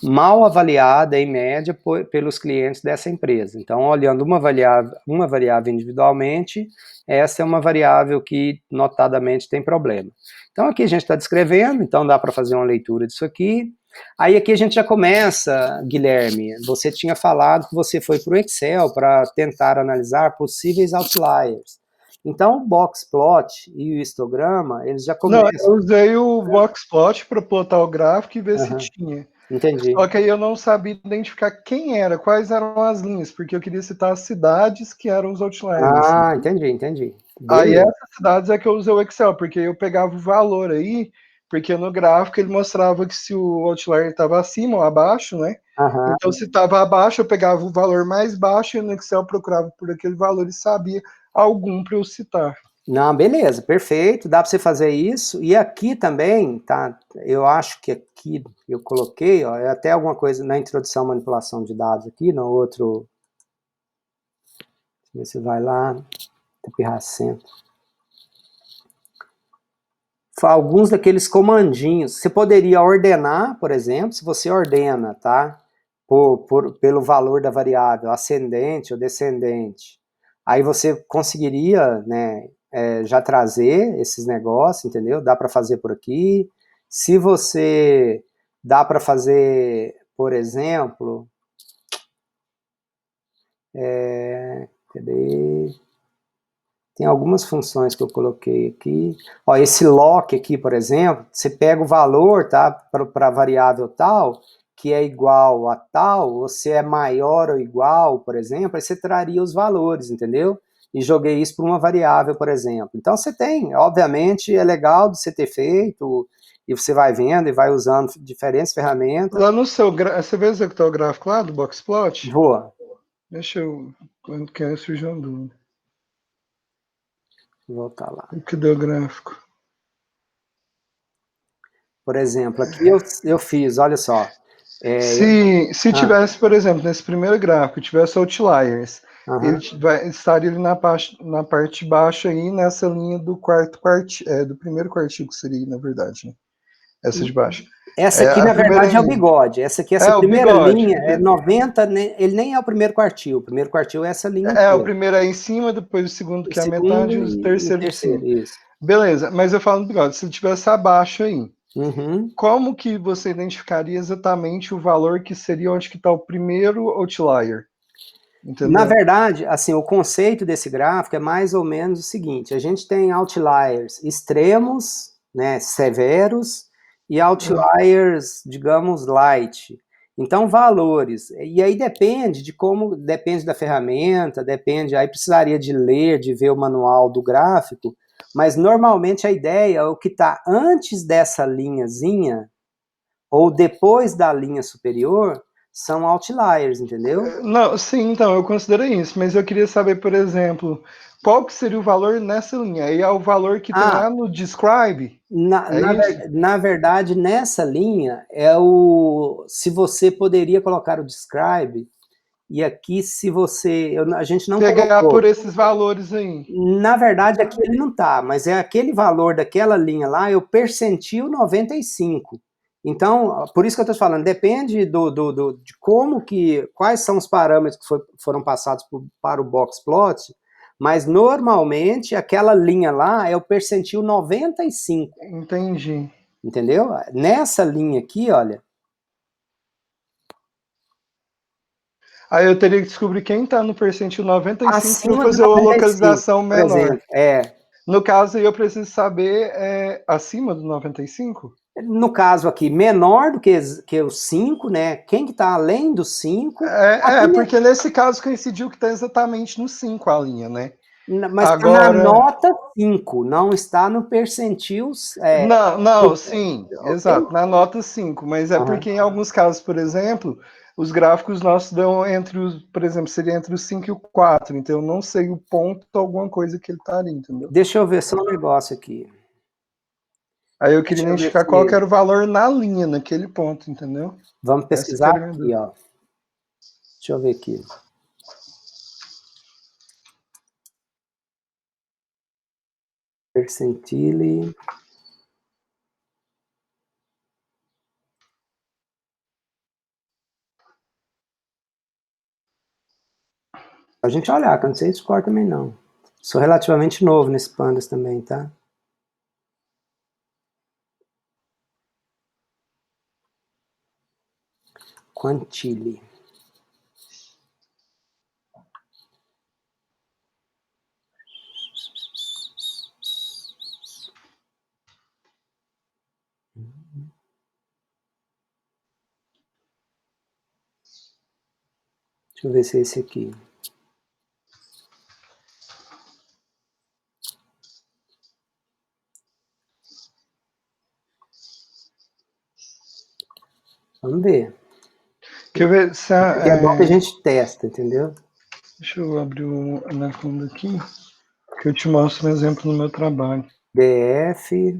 mal avaliada, em média, pelos clientes dessa empresa. Então, olhando uma variável individualmente, essa é uma variável que, notadamente, tem problema. Então, aqui a gente está descrevendo, então dá para fazer uma leitura disso aqui. Aí aqui a gente já começa, Guilherme, você tinha falado que você foi para o Excel para tentar analisar possíveis outliers. Então, o boxplot e o histograma, eles já Não, eu começam. usei o Boxplot para plotar o gráfico e ver se tinha. Entendi. Só que aí eu não sabia identificar quem era, quais eram as linhas, porque eu queria citar as cidades que eram os outliers, assim. Ah, entendi. Aí Beleza. essas cidades é que eu usei o Excel, porque eu pegava o valor aí, porque no gráfico ele mostrava que se o outlier estava acima ou abaixo, né? Aham. Então, se estava abaixo, eu pegava o valor mais baixo e no Excel eu procurava por aquele valor e sabia algum para eu citar. Não, beleza, perfeito, dá para você fazer isso. E aqui também, tá? Eu acho que aqui eu coloquei, ó, é até alguma coisa na introdução à manipulação de dados aqui, no outro. Deixa eu ver se vai lá, Pirracento. Alguns daqueles comandinhos. Você poderia ordenar, por exemplo, se você ordena, tá? Pelo valor da variável, ascendente ou descendente. Aí você conseguiria, né, já trazer esses negócios, entendeu? Dá para fazer por aqui. Se você dá para fazer, por exemplo, Cadê? Tem algumas funções que eu coloquei aqui. Ó, esse lock aqui, por exemplo, você pega o valor, tá, para a variável tal, que é igual a tal, ou se é maior ou igual, por exemplo, aí você traria os valores, entendeu? E joguei isso para uma variável, por exemplo. Então você tem, obviamente, é legal de você ter feito, e você vai vendo e vai usando diferentes ferramentas. Lá no seu você vai executar o gráfico lá do Boxplot? Vou Quando quer surgir uma dúvida. voltar lá. O que deu o gráfico? Por exemplo, aqui eu fiz, olha só. Se Ah, tivesse, por exemplo, nesse primeiro gráfico, tivesse outliers, ele aham. estaria ali na parte de baixo aí, nessa linha do do primeiro quartil que seria, na verdade, né? Essa de baixo. Essa É aqui, a na primeira verdade, é o linha. bigode. Essa aqui, essa É, o primeira bigode. linha é 90, ele nem é o primeiro quartil. O primeiro quartil é essa linha O inteira. primeiro é em cima, depois o segundo O que é a segundo metade e o e o terceiro de terceiro, cima. isso. Beleza, mas eu falo do bigode, se ele tivesse abaixo aí, Uhum. como que você identificaria exatamente o valor que seria onde que está o primeiro outlier? Na Entendeu? verdade, assim, o conceito desse gráfico é mais ou menos o seguinte: a gente tem outliers extremos, né, severos, e outliers, digamos, light. Então, valores. E aí depende de como, depende da ferramenta, depende, aí precisaria de ler, de ver o manual do gráfico, mas normalmente a ideia é o que está antes dessa linhazinha, ou depois da linha superior, são outliers, entendeu? Não, sim, então, eu considerei isso, mas eu queria saber, por exemplo, qual que seria o valor nessa linha? E é o valor que tem Ah, lá no describe? É isso? na verdade, nessa linha é o. Se você poderia colocar o describe, e aqui, se você. A gente não Pegar por colocou. esses valores aí. Na verdade, aqui ele não tá, mas é aquele valor daquela linha lá, é o percentil 95. Então, por isso que eu estou falando, depende de como que, quais são os parâmetros que foram passados para o box plot, mas normalmente aquela linha lá é o percentil 95. Entendi. Entendeu? Nessa linha aqui, olha, Aí eu teria que descobrir quem está no percentil 95 para eu acima do fazer a 95, localização por menor. exemplo, No caso aí eu preciso saber acima do 95? no caso aqui, menor do que os 5, né? Quem que está além dos 5, aqui, né? Porque nesse caso coincidiu que está exatamente no 5 a linha, né? Mas está na Agora, nota 5, não está no percentil, não, não, no, sim, ok? exato, na nota 5, mas é Uhum. porque em alguns casos, por exemplo, os gráficos nossos dão entre os, por exemplo, seria entre o 5 e o 4, então eu não sei o ponto, alguma coisa que ele tá ali, entendeu? Deixa eu ver só um negócio aqui. Aí eu queria Deixa eu ver identificar qual que se. era o valor na linha, naquele ponto, entendeu? Vamos Essa que pesquisar era a minha aqui, dúvida. ó. Deixa eu ver aqui. Percentile. A gente olhar, que eu não sei score também não. Sou relativamente novo nesse Pandas também, tá? Quantile. Deixa eu ver se é esse aqui. Vamos ver. Quer ver se Porque é bom que a gente testa, entendeu? deixa eu abrir o Anaconda aqui, que eu te mostro um exemplo no meu trabalho. DF.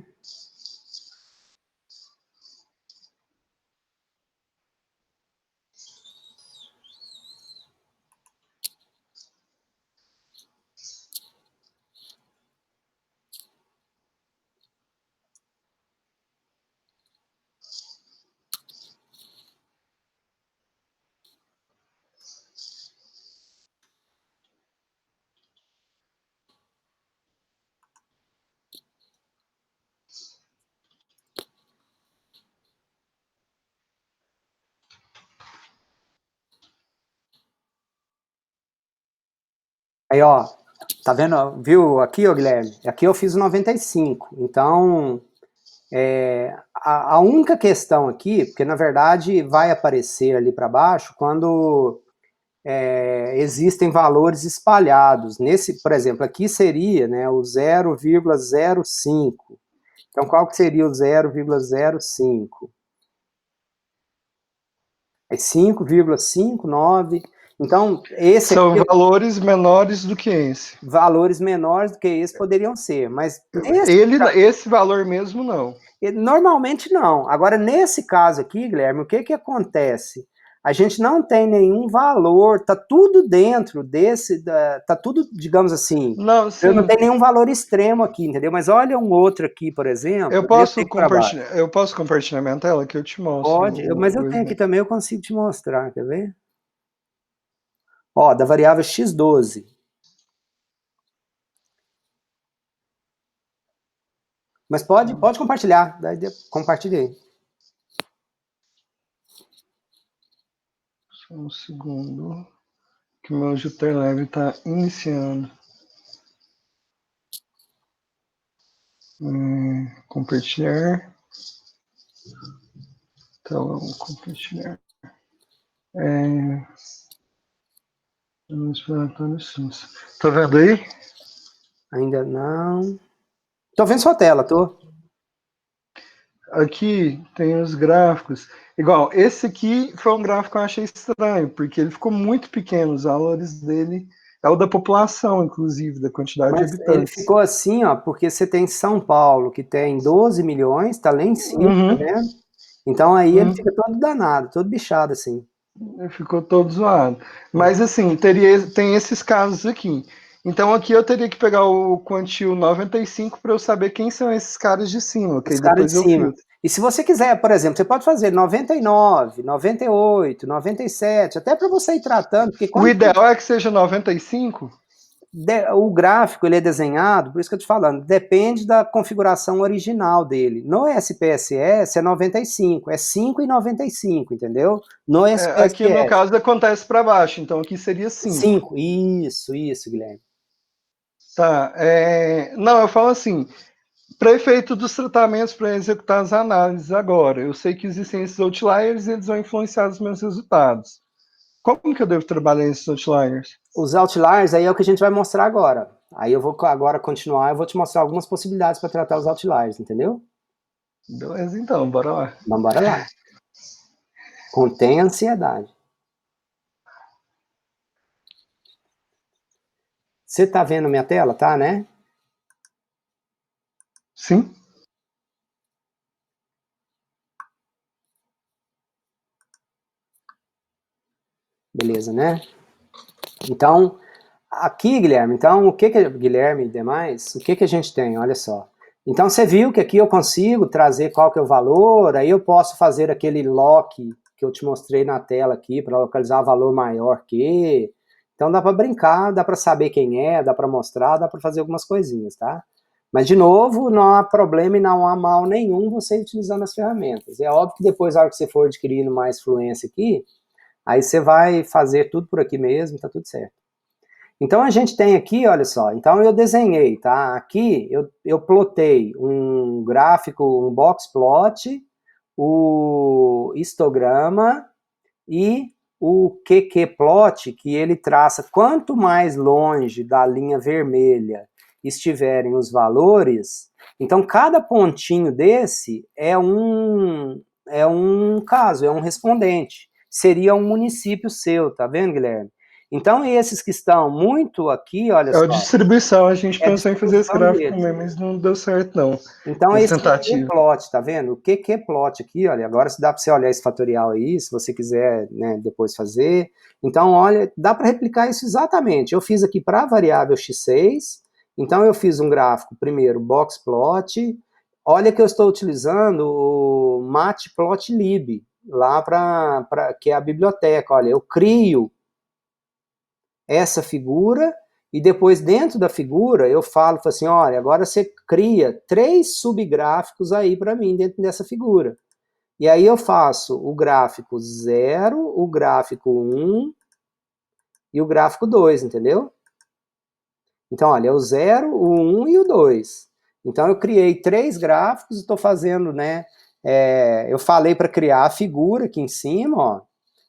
Aí, ó, tá vendo? Viu aqui, ó, Guilherme? Aqui eu fiz o 95. Então, a única questão aqui, porque na verdade vai aparecer ali para baixo quando existem valores espalhados. Nesse, por exemplo, aqui seria, né, o 0,05. Então, qual que seria o 0,05? É 5,59. Então, esse aqui, São valores menores do que esse. valores menores do que esse poderiam ser, mas Esse valor mesmo não. normalmente não. Agora, nesse caso aqui, Guilherme, o que que acontece? A gente não tem nenhum valor, tá tudo dentro desse, tá tudo, digamos assim, Não, eu não sim. tenho nenhum valor extremo aqui, entendeu? Mas olha um outro aqui, por exemplo, eu tenho aqui para baixo. Eu posso compartilhar minha tela que eu te mostro Pode, mas eu o tenho aqui exemplo. também, eu consigo te mostrar, quer ver? Ó, da variável x12. Mas pode compartilhar, daí compartilhei. Só um segundo, que o meu Jupyter Live está iniciando. Compartilhar. Então, vamos compartilhar. Vamos para Antônio Souza. Tá vendo aí? Ainda não. Tô vendo sua tela, tô. Aqui tem os gráficos. Igual, esse aqui foi um gráfico que eu achei estranho, porque ele ficou muito pequeno, os valores dele. É o da população, inclusive, da quantidade de Mas ele habitantes. ficou assim, ó, porque você tem São Paulo, que tem 12 milhões, tá lá em cima, tá Uhum, vendo? Então aí ele uhum. fica todo danado, todo bichado assim. Ficou todo zoado. Mas assim, tem esses casos aqui. Então aqui eu teria que pegar o Quantil 95 para eu saber quem são esses caras de cima, que Os aí caras de depois eu cima. filtro. E se você quiser, por exemplo, você pode fazer 99, 98, 97, até para você ir tratando, porque O quando ideal é que seja 95. o gráfico ele é desenhado, por isso que eu te falando, depende da configuração original dele. No SPSS é 95, é 5 e 95, entendeu? No Aqui no SPSS, caso acontece para baixo, então aqui seria 5. 5. Isso, Guilherme. Tá. Não, eu falo assim, para efeito dos tratamentos para executar as análises agora, eu sei que existem esses outliers e eles vão influenciar os meus resultados. Como que eu devo trabalhar esses outliers? Os outliers aí é o que a gente vai mostrar agora. Aí eu vou agora continuar, eu vou te mostrar algumas possibilidades para tratar os outliers, entendeu? Beleza, então, bora lá. Então bora lá. Contém ansiedade. Você tá vendo minha tela, tá, né? Sim? Beleza, né? Então, aqui, Guilherme, então Guilherme e demais, o que que a gente tem? Olha só. Então você viu que aqui eu consigo trazer qual que é o valor, aí eu posso fazer aquele lock que eu te mostrei na tela aqui para localizar valor maior que. Então dá para brincar, dá para saber quem é, dá para mostrar, dá para fazer algumas coisinhas, tá? Mas de novo, não há problema e não há mal nenhum você utilizando as ferramentas. É óbvio que depois, na hora que você for adquirindo mais fluência aqui, aí você vai fazer tudo por aqui mesmo, tá tudo certo. Então a gente tem aqui, olha só, então eu desenhei, tá? Aqui eu plotei um gráfico, um box plot, o histograma e o QQ-plot, que ele traça quanto mais longe da linha vermelha estiverem os valores, então cada pontinho desse é um caso, é um respondente. Seria um município seu, tá vendo, Guilherme? Então esses que estão muito aqui, olha É a só, distribuição, a gente é a pensou em fazer esse distribuição gráfico deles. também, mas não deu certo não, Então, nas esse tentativas. QQ-plot, tá vendo? O QQ-plot aqui, olha, agora se dá para você olhar esse fatorial aí, se você quiser, né, depois fazer. Então, olha, dá para replicar isso exatamente. Eu fiz aqui para a variável x6, então eu fiz um gráfico, primeiro, boxplot. Olha que eu estou utilizando o matplotlib, lá que é a biblioteca. Olha, eu crio essa figura e depois dentro da figura eu falo assim, olha, agora você cria 3 subgráficos aí para mim dentro dessa figura. E aí eu faço o gráfico 0, o gráfico 1 e o gráfico 2, entendeu? Então, olha, é o 0, o 1 e o 2. Então, eu criei 3 gráficos e estou fazendo, né? Eu falei para criar a figura aqui em cima, ó,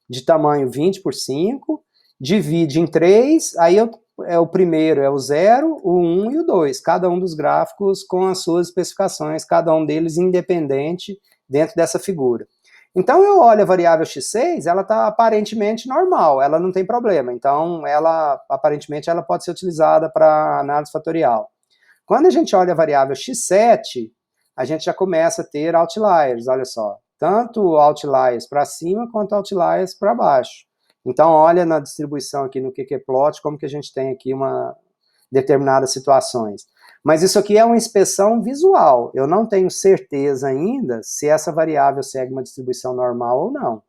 de tamanho 20 por 5, divide em 3, aí o primeiro é o 0, o 1 e o 2, cada um dos gráficos com as suas especificações, cada um deles independente dentro dessa figura. Então eu olho a variável x6, ela está aparentemente normal, ela não tem problema, então ela aparentemente ela pode ser utilizada para análise fatorial. Quando a gente olha a variável x7, a gente já começa a ter outliers, olha só, tanto outliers para cima quanto outliers para baixo. Então olha na distribuição aqui no QQplot como que a gente tem aqui uma determinadas situações. Mas isso aqui é uma inspeção visual. Eu não tenho certeza ainda se essa variável segue uma distribuição normal ou não.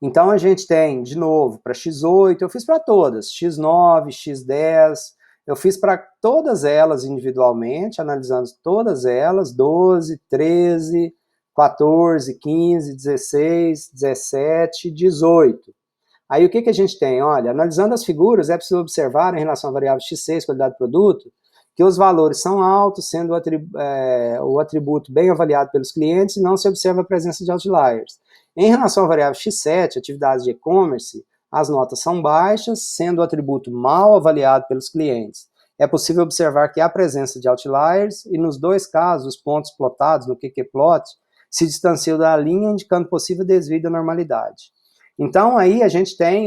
Então a gente tem, de novo, para x8, eu fiz para todas, x9, x10, eu fiz para todas elas individualmente, analisando todas elas, 12, 13, 14, 15, 16, 17, 18. Aí o que a gente tem? Olha, analisando as figuras, é preciso observar em relação à variável x6, qualidade do produto, que os valores são altos, sendo o atributo bem avaliado pelos clientes e não se observa a presença de outliers. Em relação à variável x7, atividades de e-commerce, as notas são baixas, sendo o atributo mal avaliado pelos clientes. É possível observar que há presença de outliers e nos dois casos, os pontos plotados no QQplot se distanciam da linha, indicando possível desvio da normalidade. Então, aí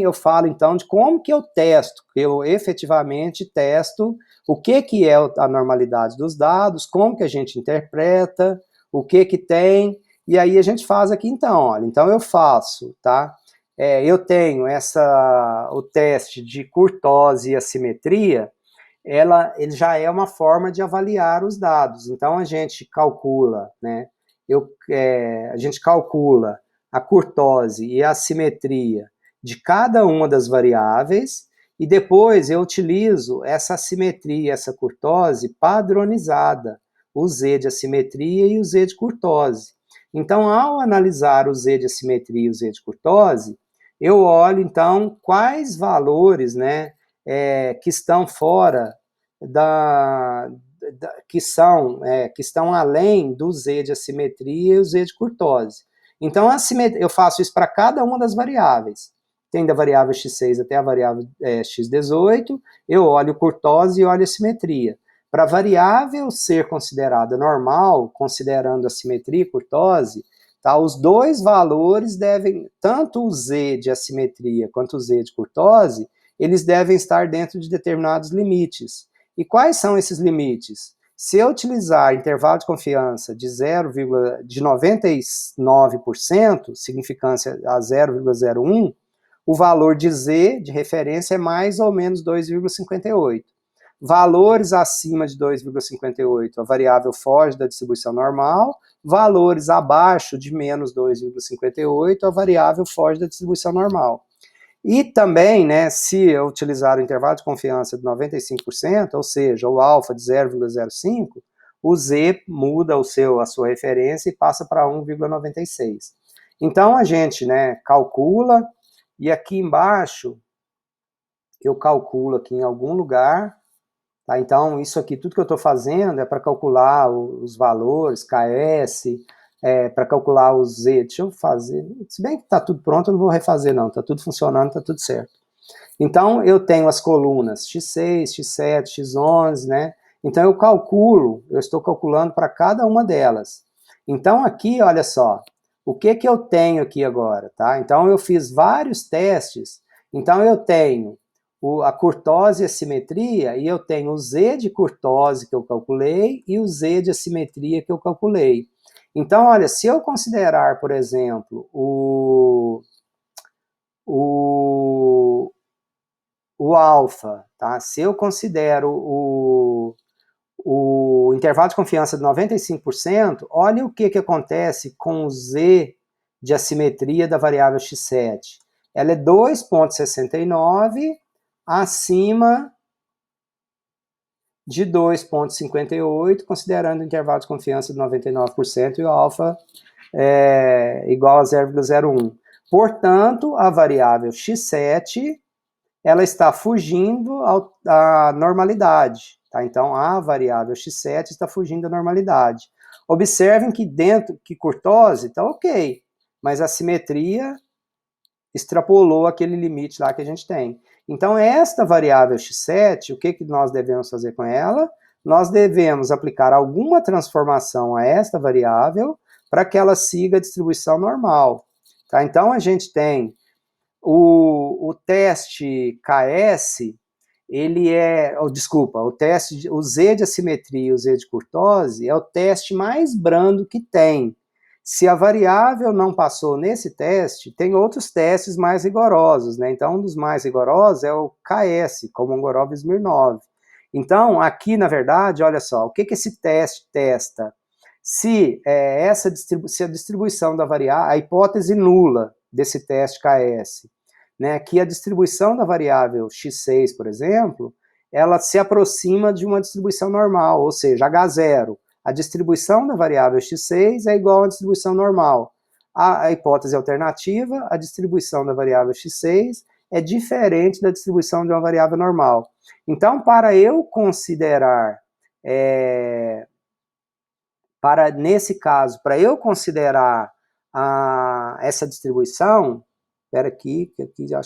eu falo então de como que eu testo, eu efetivamente testo o que é a normalidade dos dados, como que a gente interpreta, o que tem, e aí a gente faz aqui então, olha, então eu faço, tá? Eu tenho o teste de kurtose e assimetria, ele já é uma forma de avaliar os dados, então a gente calcula, né? A gente calcula a kurtose e a assimetria de cada uma das variáveis e depois eu utilizo essa assimetria, essa kurtose padronizada, o Z de assimetria e o Z de kurtose. Então, ao analisar o Z de assimetria e o Z de kurtose, eu olho, então, quais valores, né, que estão fora que estão além do Z de assimetria e o Z de kurtose. Então, eu faço isso para cada uma das variáveis. Tem da variável x6 até a variável x18, eu olho kurtose e olho assimetria. Para a variável ser considerada normal, considerando assimetria e kurtose, tá, os dois valores devem, tanto o Z de assimetria quanto o Z de kurtose, eles devem estar dentro de determinados limites. E quais são esses limites? Se eu utilizar intervalo de confiança de 99%, significância a 0,01, o valor de Z de referência é mais ou menos 2,58. Valores acima de 2,58, a variável foge da distribuição normal. Valores abaixo de menos 2,58, a variável foge da distribuição normal. E também, né, se eu utilizar o intervalo de confiança de 95%, ou seja, o alfa de 0,05, o Z muda a sua referência e passa para 1,96. Então, a gente, né, calcula, e aqui embaixo, eu calculo aqui em algum lugar, tá? Então, isso aqui, tudo que eu estou fazendo é para calcular os valores, KS, para calcular o Z. Deixa eu fazer, se bem que está tudo pronto, eu não vou refazer não, está tudo funcionando, está tudo certo. Então, eu tenho as colunas x6, x7, x11, né? Então, eu estou calculando para cada uma delas. Então, aqui, olha só, o que eu tenho aqui agora, tá? Então, eu fiz vários testes. Então, eu tenho a kurtose e a simetria, e eu tenho o Z de kurtose que eu calculei e o Z de assimetria que eu calculei. Então, olha, se eu considerar, por exemplo, o alfa, tá? Se eu considero o intervalo de confiança de 95%, olha o que acontece com o Z de assimetria da variável x7. Ela é 2,69 acima de 2,58, considerando o intervalo de confiança de 99% e o alfa igual a 0,01. Portanto, a variável x7 ela está fugindo à normalidade. Tá? Então, a variável x7 está fugindo da normalidade. Observem que dentro, que curtose está ok, mas a simetria extrapolou aquele limite lá que a gente tem. Então, esta variável x7, o que nós devemos fazer com ela? Nós devemos aplicar alguma transformação a esta variável para que ela siga a distribuição normal. Tá? Então, a gente tem o teste KS, ele é, o Z de assimetria e o Z de curtose é o teste mais brando que tem. Se a variável não passou nesse teste, tem outros testes mais rigorosos, né? Então, um dos mais rigorosos é o KS, Kolmogorov-Smirnov. Então, aqui, na verdade, olha só, o que esse teste testa? Se a distribuição da variável, a hipótese nula desse teste KS, né, que a distribuição da variável x6, por exemplo, ela se aproxima de uma distribuição normal, ou seja, H0. A distribuição da variável x6 é igual à distribuição normal. A hipótese alternativa, a distribuição da variável x6 é diferente da distribuição de uma variável normal. Então, para eu considerar, nesse caso, para eu considerar essa distribuição, espera aqui, que aqui já...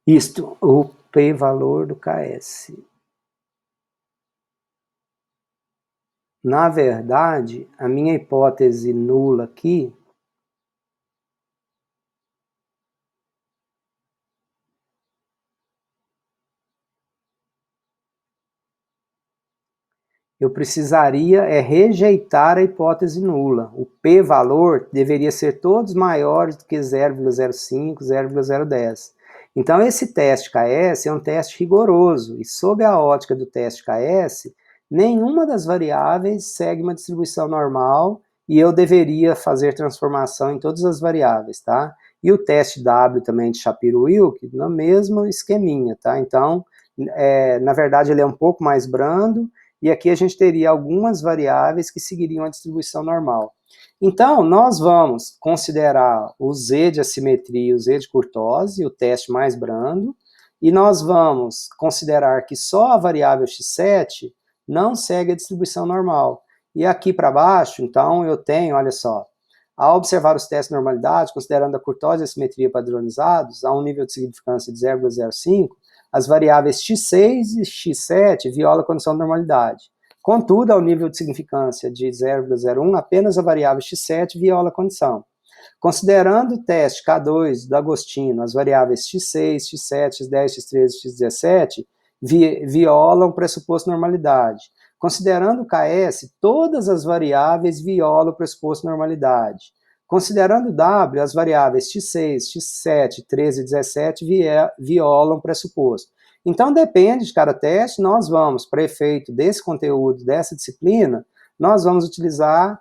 Isto, o p-valor do KS. Na verdade, a minha hipótese nula aqui eu precisaria rejeitar a hipótese nula. O p-valor deveria ser todos maiores do que 0,05, 0,010. Então, esse teste KS é um teste rigoroso, e sob a ótica do teste KS, nenhuma das variáveis segue uma distribuição normal, e eu deveria fazer transformação em todas as variáveis, tá? E o teste W também de Shapiro-Wilk, no mesmo esqueminha, tá? Então, na verdade, ele é um pouco mais brando, e aqui a gente teria algumas variáveis que seguiriam a distribuição normal. Então, nós vamos considerar o Z de assimetria e o Z de curtose, o teste mais brando, e nós vamos considerar que só a variável x7 não segue a distribuição normal. E aqui para baixo, então, eu tenho, olha só, ao observar os testes de normalidade, considerando a curtose e a assimetria padronizados, a um nível de significância de 0,05, as variáveis x6 e x7 violam a condição de normalidade. Contudo, ao nível de significância de 0,01, apenas a variável x7 viola a condição. Considerando o teste K2 do Agostino, as variáveis x6, x7, x10, x13 e x17 violam o pressuposto de normalidade. Considerando o KS, todas as variáveis violam o pressuposto de normalidade. Considerando W, as variáveis x6, x7, 13 e 17 violam o pressuposto. Então, depende de cada teste, nós vamos, para efeito desse conteúdo, dessa disciplina, nós vamos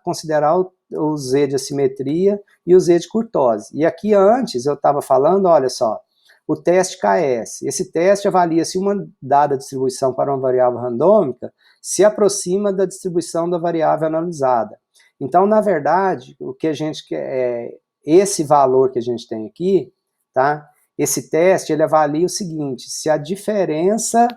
considerar o Z de assimetria e o Z de curtose. E aqui antes eu estava falando, olha só, o teste KS. Esse teste avalia se uma dada distribuição para uma variável randômica se aproxima da distribuição da variável analisada. Então, na verdade, o que a gente quer esse valor que a gente tem aqui, tá? Esse teste, ele avalia o seguinte, se a diferença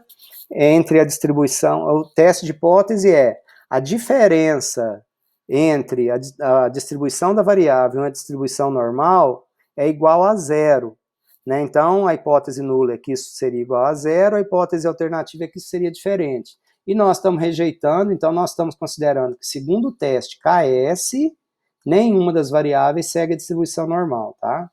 entre a distribuição, o teste de hipótese é a diferença entre a distribuição da variável e uma distribuição normal é igual a zero. Né? Então, a hipótese nula é que isso seria igual a zero, a hipótese alternativa é que isso seria diferente. E nós estamos rejeitando, então nós estamos considerando que, segundo o teste KS, nenhuma das variáveis segue a distribuição normal, tá?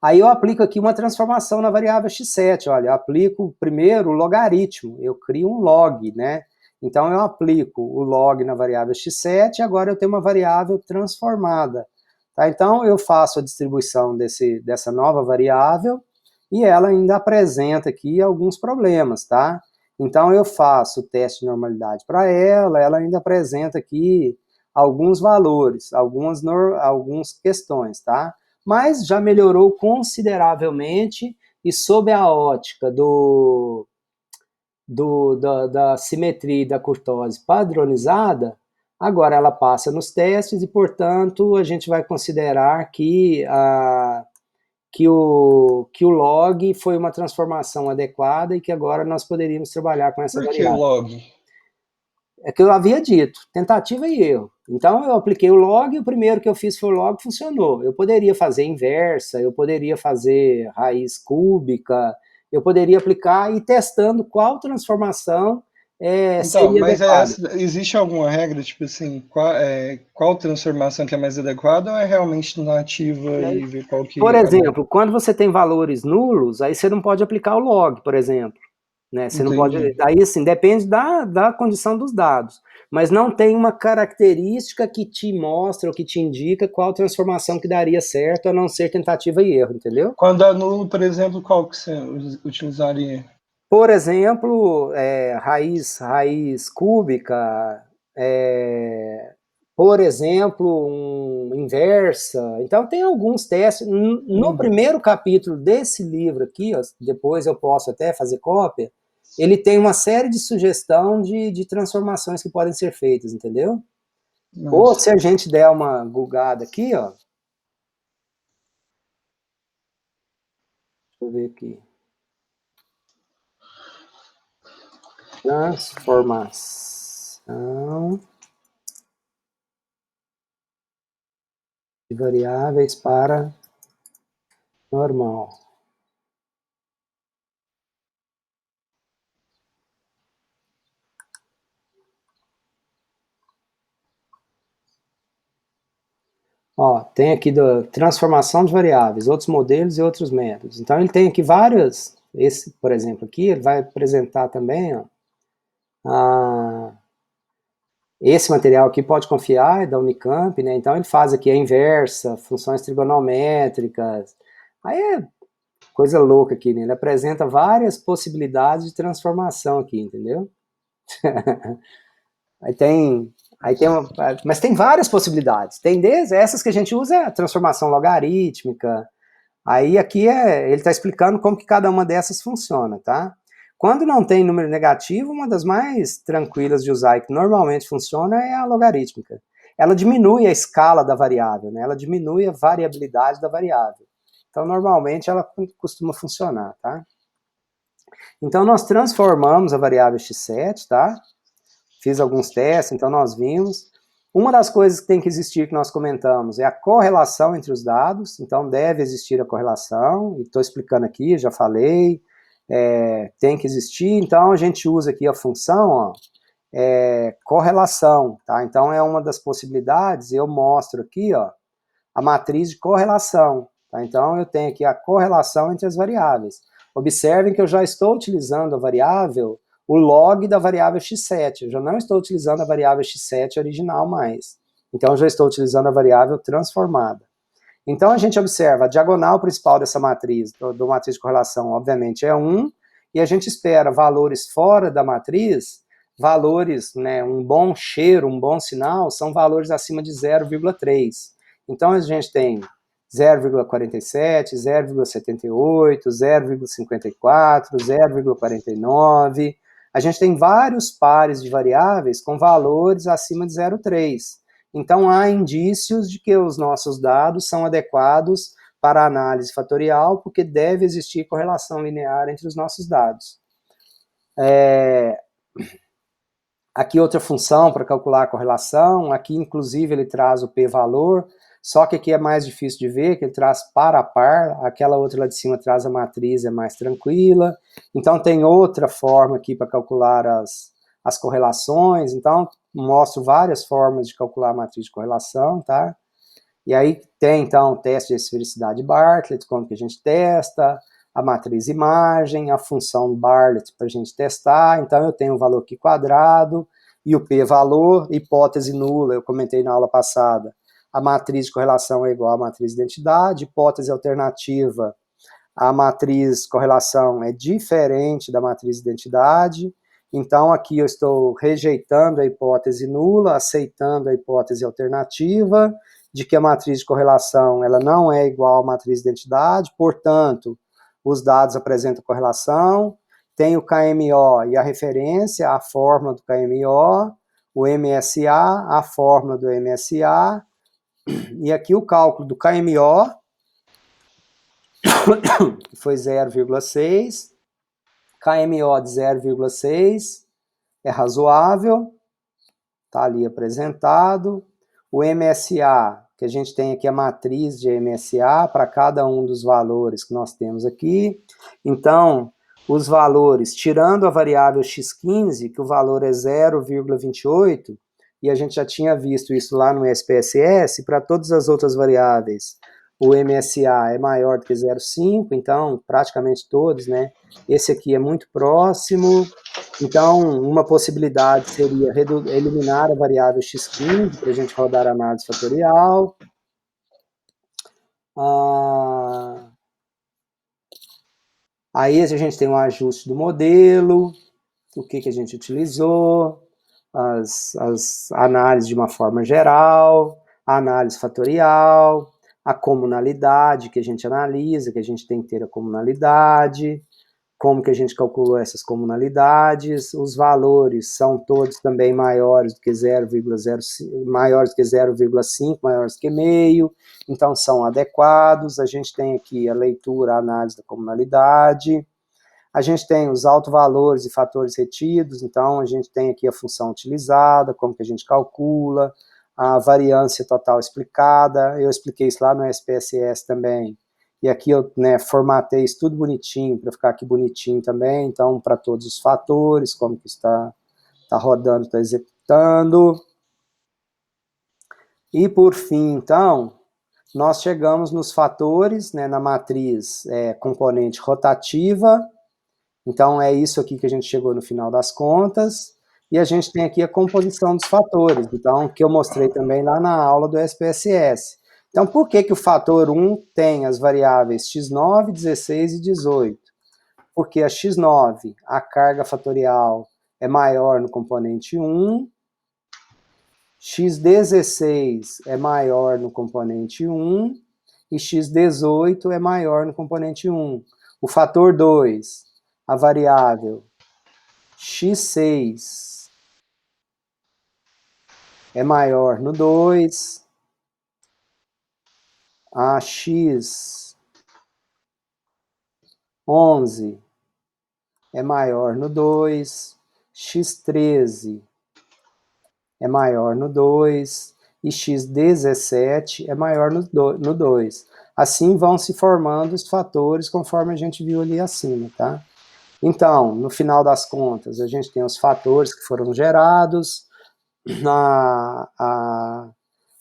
Aí eu aplico aqui uma transformação na variável x7, olha, eu aplico primeiro o logaritmo, eu crio um log, né? Então eu aplico o log na variável x7 e agora eu tenho uma variável transformada. Tá? Então eu faço a distribuição dessa nova variável e ela ainda apresenta aqui alguns problemas, tá? Então eu faço o teste de normalidade para ela ainda apresenta aqui alguns valores, algumas questões, tá? Mas já melhorou consideravelmente e sob a ótica da simetria e da curtose padronizada, Agora ela passa nos testes e, portanto, a gente vai considerar que o log foi uma transformação adequada e que agora nós poderíamos trabalhar com essa Por que variável. log? É que eu havia dito, tentativa e erro. Então eu apliquei o log e o primeiro que eu fiz foi o log, funcionou. Eu poderia fazer inversa, eu poderia fazer raiz cúbica, eu poderia aplicar e ir testando qual transformação Então, seria mas adequada. existe alguma regra, tipo assim, qual transformação que é mais adequada ou é realmente nativa e ver qual Por que é bom? exemplo, quando você tem valores nulos, aí você não pode aplicar o log, por exemplo. Né? Você não pode. Entendi. Aí, assim, depende da condição dos dados. Mas não tem uma característica que te mostra ou que te indica qual transformação que daria certo, a não ser tentativa e erro, entendeu? Quando é nulo, por exemplo, qual que você utilizaria? Por exemplo, raiz cúbica, por exemplo, inversa. Então, tem alguns testes. No primeiro capítulo desse livro aqui, ó, depois eu posso até fazer cópia, ele tem uma série de sugestão de transformações que podem ser feitas, entendeu? Ou Nossa. se a gente der uma googada aqui, ó, deixa eu ver aqui. Transformação de variáveis para normal. Ó, tem aqui da transformação de variáveis, outros modelos e outros métodos. Então ele tem aqui várias, esse, por exemplo, aqui, ele vai apresentar também, ó, esse material aqui pode confiar, é da Unicamp, né? Então ele faz aqui a inversa, funções trigonométricas. Aí é coisa louca aqui, né? Ele apresenta várias possibilidades de transformação aqui, entendeu? Mas tem várias possibilidades. Tem desde essas que a gente usa, a transformação logarítmica. Aí aqui ele está explicando como que cada uma dessas funciona, tá? Quando não tem número negativo, uma das mais tranquilas de usar e que normalmente funciona é a logarítmica. Ela diminui a escala da variável, né? Ela diminui a variabilidade da variável. Então, normalmente, ela costuma funcionar, tá? Então, nós transformamos a variável x7, tá? Fiz alguns testes, então nós vimos. Uma das coisas que tem que existir, que nós comentamos, é a correlação entre os dados. Então, deve existir a correlação. E estou explicando aqui, já falei. Tem que existir. Então, a gente usa aqui a função, ó, correlação, tá? Então, é uma das possibilidades. Eu mostro aqui, ó, a matriz de correlação. Tá? Então, eu tenho aqui a correlação entre as variáveis. Observem que eu já estou utilizando a variável, o log da variável x7. Eu já não estou utilizando a variável x7 original mais. Então, eu já estou utilizando a variável transformada. Então, a gente observa a diagonal principal dessa matriz, do matriz de correlação, obviamente, é 1, e a gente espera valores fora da matriz, valores, né, um bom cheiro, um bom sinal, são valores acima de 0,3. Então, a gente tem 0,47, 0,78, 0,54, 0,49. A gente tem vários pares de variáveis com valores acima de 0,3. Então, há indícios de que os nossos dados são adequados para a análise fatorial, porque deve existir correlação linear entre os nossos dados. Aqui outra função para calcular a correlação, aqui inclusive ele traz o p-valor, só que aqui é mais difícil de ver, que ele traz par a par, aquela outra lá de cima traz a matriz, é mais tranquila. Então tem outra forma aqui para calcular as correlações, então mostro várias formas de calcular a matriz de correlação, tá? E aí tem então o teste de esfericidade Bartlett, como que a gente testa, a matriz imagem, a função Bartlett para a gente testar. Então eu tenho um valor aqui quadrado e o p-valor, hipótese nula, eu comentei na aula passada. A matriz de correlação é igual à matriz de identidade, hipótese alternativa, a matriz correlação é diferente da matriz de identidade. Então aqui eu estou rejeitando a hipótese nula, aceitando a hipótese alternativa, de que a matriz de correlação ela não é igual à matriz de identidade, portanto, os dados apresentam correlação, tem o KMO e a referência, a fórmula do KMO, o MSA, a fórmula do MSA, e aqui o cálculo do KMO, que foi 0,6, KMO de 0,6, é razoável, está ali apresentado. O MSA, que a gente tem aqui a matriz de MSA para cada um dos valores que nós temos aqui. Então, os valores, tirando a variável x15, que o valor é 0,28, e a gente já tinha visto isso lá no SPSS, para todas as outras variáveis, o MSA é maior do que 0,5, então, praticamente todos, né? Esse aqui é muito próximo. Então, uma possibilidade seria eliminar a variável x15 para a gente rodar a análise fatorial. Aí a gente tem um ajuste do modelo, o que a gente utilizou, as análises de uma forma geral, a análise fatorial, a comunalidade que a gente analisa, que a gente tem que ter a comunalidade, como que a gente calculou essas comunalidades, os valores são todos também maiores do que 0,05, maiores que 0,5, maiores que meio, então são adequados. A gente tem aqui a leitura, a análise da comunalidade, a gente tem os autovalores e fatores retidos, então a gente tem aqui a função utilizada, como que a gente calcula, a variância total explicada, eu expliquei isso lá no SPSS também, e aqui eu, né, formatei isso tudo bonitinho, para ficar aqui bonitinho também, então para todos os fatores, como que está rodando, está executando. E por fim, então, nós chegamos nos fatores, né, na matriz componente rotativa, então é isso aqui que a gente chegou no final das contas, e a gente tem aqui a composição dos fatores, então, que eu mostrei também lá na aula do SPSS. Então, por que o fator 1 tem as variáveis x9, 16 e 18? Porque a x9, a carga fatorial, é maior no componente 1, x16 é maior no componente 1, e x18 é maior no componente 1. O fator 2, a variável x6 é maior no 2, a x11 é maior no 2, x13 é maior no 2, e x17 é maior no 2. Assim vão se formando os fatores conforme a gente viu ali acima, tá? Então, no final das contas, a gente tem os fatores que foram gerados,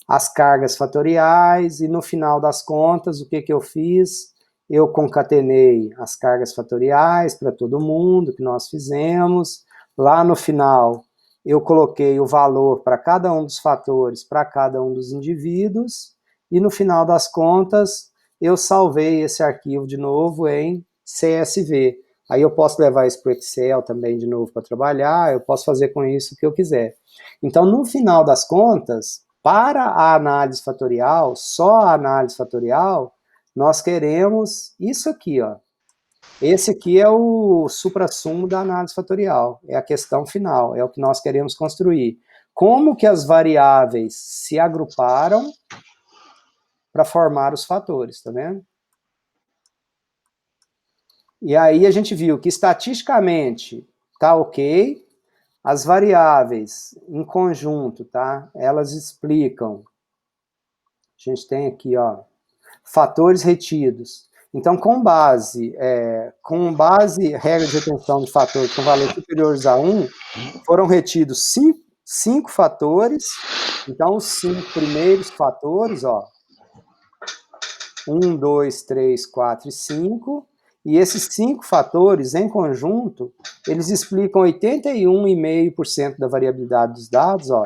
as cargas fatoriais, e no final das contas, o que eu fiz? Eu concatenei as cargas fatoriais para todo mundo, que nós fizemos. Lá no final, eu coloquei o valor para cada um dos fatores, para cada um dos indivíduos, e no final das contas, eu salvei esse arquivo de novo em CSV. Aí eu posso levar isso para o Excel também de novo para trabalhar, eu posso fazer com isso o que eu quiser. Então, no final das contas, para a análise fatorial, só a análise fatorial, nós queremos isso aqui, ó. Esse aqui é o suprassumo da análise fatorial, é a questão final, é o que nós queremos construir. Como que as variáveis se agruparam para formar os fatores, tá vendo? E aí a gente viu que estatisticamente tá ok, as variáveis em conjunto, tá? Elas explicam. A gente tem aqui, ó, fatores retidos. Então, com base regra de retenção de fatores com valores superiores a 1, foram retidos cinco fatores. Então, os 5 primeiros fatores, ó, 1, 2, 3, 4 e 5, e esses 5 fatores, em conjunto, eles explicam 81,5% da variabilidade dos dados, ó,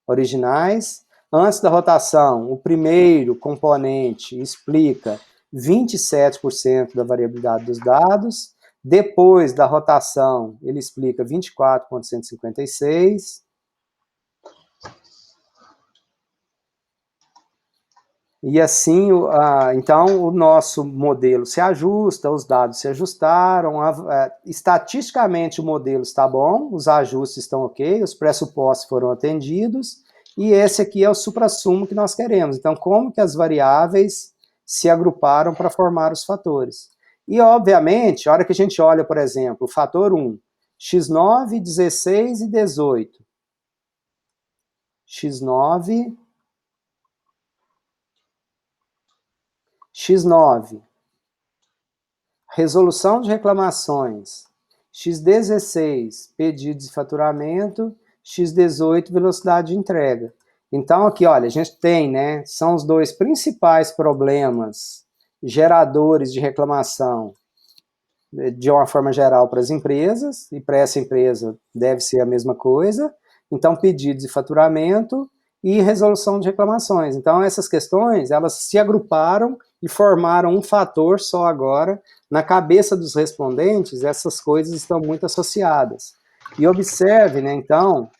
originais. Antes da rotação, o primeiro componente explica 27% da variabilidade dos dados. Depois da rotação, ele explica 24,156. E assim, então, o nosso modelo se ajusta, os dados se ajustaram, estatisticamente o modelo está bom, os ajustes estão ok, os pressupostos foram atendidos, e esse aqui é o suprassumo que nós queremos. Então, como que as variáveis se agruparam para formar os fatores? E, obviamente, a hora que a gente olha, por exemplo, o fator 1, x9, 16 e 18. x9, x9, resolução de reclamações, x16, pedidos de faturamento, x18, velocidade de entrega. Então, aqui, olha, a gente tem, né, são os dois principais problemas geradores de reclamação de uma forma geral para as empresas, e para essa empresa deve ser a mesma coisa. Então, pedidos de faturamento e resolução de reclamações. Então, essas questões, elas se agruparam e formaram um fator só agora. Na cabeça dos respondentes, essas coisas estão muito associadas. E observe, né, então,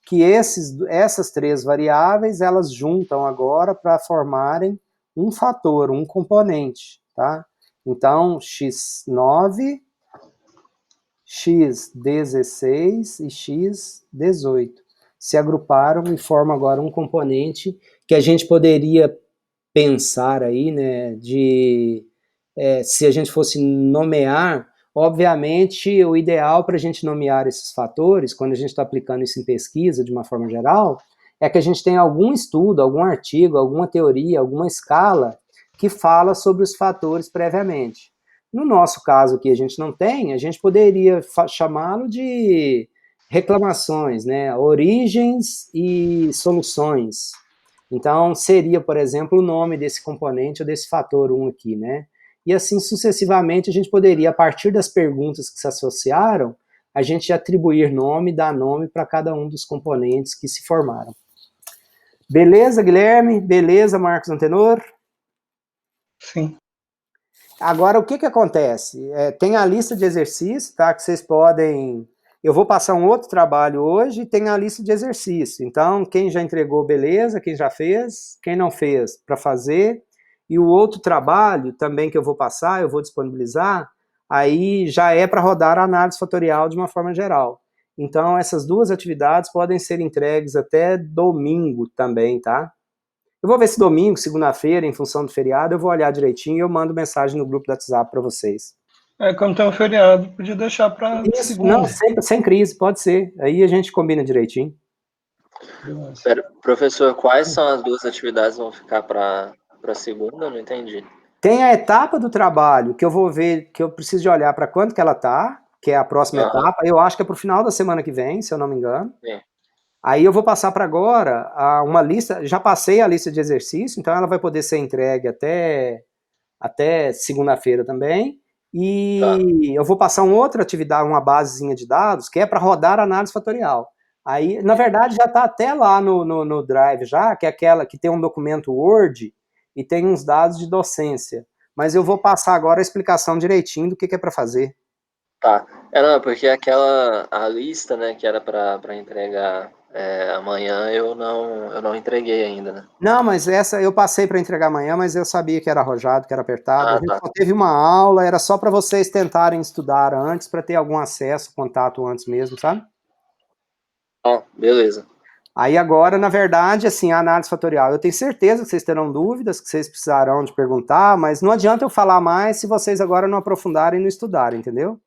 que essas três variáveis, elas juntam agora para formarem um fator, um componente, tá? Então, x9, x16 e x18 se agruparam e formam agora um componente que a gente poderia pensar aí, né, se a gente fosse nomear, obviamente o ideal para a gente nomear esses fatores, quando a gente está aplicando isso em pesquisa de uma forma geral, é que a gente tenha algum estudo, algum artigo, alguma teoria, alguma escala que fala sobre os fatores previamente. No nosso caso aqui a gente não tem, a gente poderia chamá-lo de reclamações, né, origens e soluções. Então, seria, por exemplo, o nome desse componente ou desse fator 1 aqui, né? E assim sucessivamente a gente poderia, a partir das perguntas que se associaram, a gente atribuir nome, dar nome para cada um dos componentes que se formaram. Beleza, Guilherme? Beleza, Marcos Antenor? Sim. Agora, o que que acontece? Tem a lista de exercícios, tá? Que vocês podem... Eu vou passar um outro trabalho hoje e tem a lista de exercícios. Então, quem já entregou, beleza. Quem já fez, quem não fez, para fazer. E o outro trabalho também que eu vou passar, eu vou disponibilizar, aí já é para rodar a análise fatorial de uma forma geral. Então, essas duas atividades podem ser entregues até domingo também, tá? Eu vou ver se domingo, segunda-feira, em função do feriado, eu vou olhar direitinho e eu mando mensagem no grupo do WhatsApp para vocês. Quando tem um feriado, podia deixar para Isso, não, segunda. sempre, sem crise, pode ser. Aí a gente combina direitinho. Professor, quais são as duas atividades que vão ficar para segunda? Não entendi. Tem a etapa do trabalho, que eu vou ver, que eu preciso de olhar para quanto que ela tá, que é a próxima etapa. Eu acho que é para o final da semana que vem, se eu não me engano. Sim. Aí eu vou passar para agora uma lista, já passei a lista de exercício, então ela vai poder ser entregue até segunda-feira também. E eu vou passar uma outra atividade, uma basezinha de dados, que é para rodar a análise fatorial. Aí, na verdade, já está até lá no Drive já, que é aquela que tem um documento Word e tem uns dados de docência. Mas eu vou passar agora a explicação direitinho do que é para fazer. Tá. Não, porque a lista, né, que era para entregar amanhã, eu não entreguei ainda, né? Não, mas essa eu passei para entregar amanhã, mas eu sabia que era arrojado, que era apertado. A gente Tá. só teve uma aula, era só para vocês tentarem estudar antes, para ter algum acesso, contato antes mesmo, sabe? Beleza. Aí agora, na verdade, assim, a análise fatorial, eu tenho certeza que vocês terão dúvidas, que vocês precisarão de perguntar, mas não adianta eu falar mais se vocês agora não aprofundarem e não estudarem, entendeu?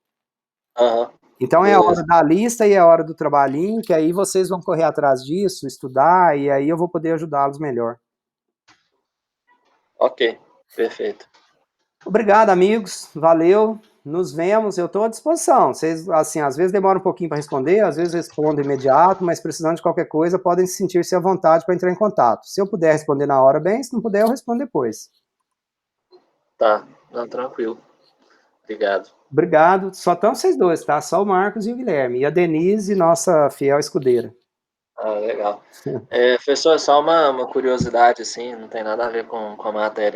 Então é a hora da lista e é a hora do trabalhinho, que aí vocês vão correr atrás disso, estudar, e aí eu vou poder ajudá-los melhor. Ok, perfeito. Obrigado, amigos, valeu, nos vemos, eu estou à disposição. Vocês, assim, às vezes demora um pouquinho para responder, às vezes respondo imediato, mas precisando de qualquer coisa, podem sentir-se à vontade para entrar em contato. Se eu puder responder na hora, bem, se não puder, eu respondo depois. Tá, não, tranquilo. Obrigado. Obrigado, só estão vocês dois, tá? Só o Marcos e o Guilherme, e a Denise, nossa fiel escudeira. Legal. Professor, só uma curiosidade, assim, não tem nada a ver com a matéria.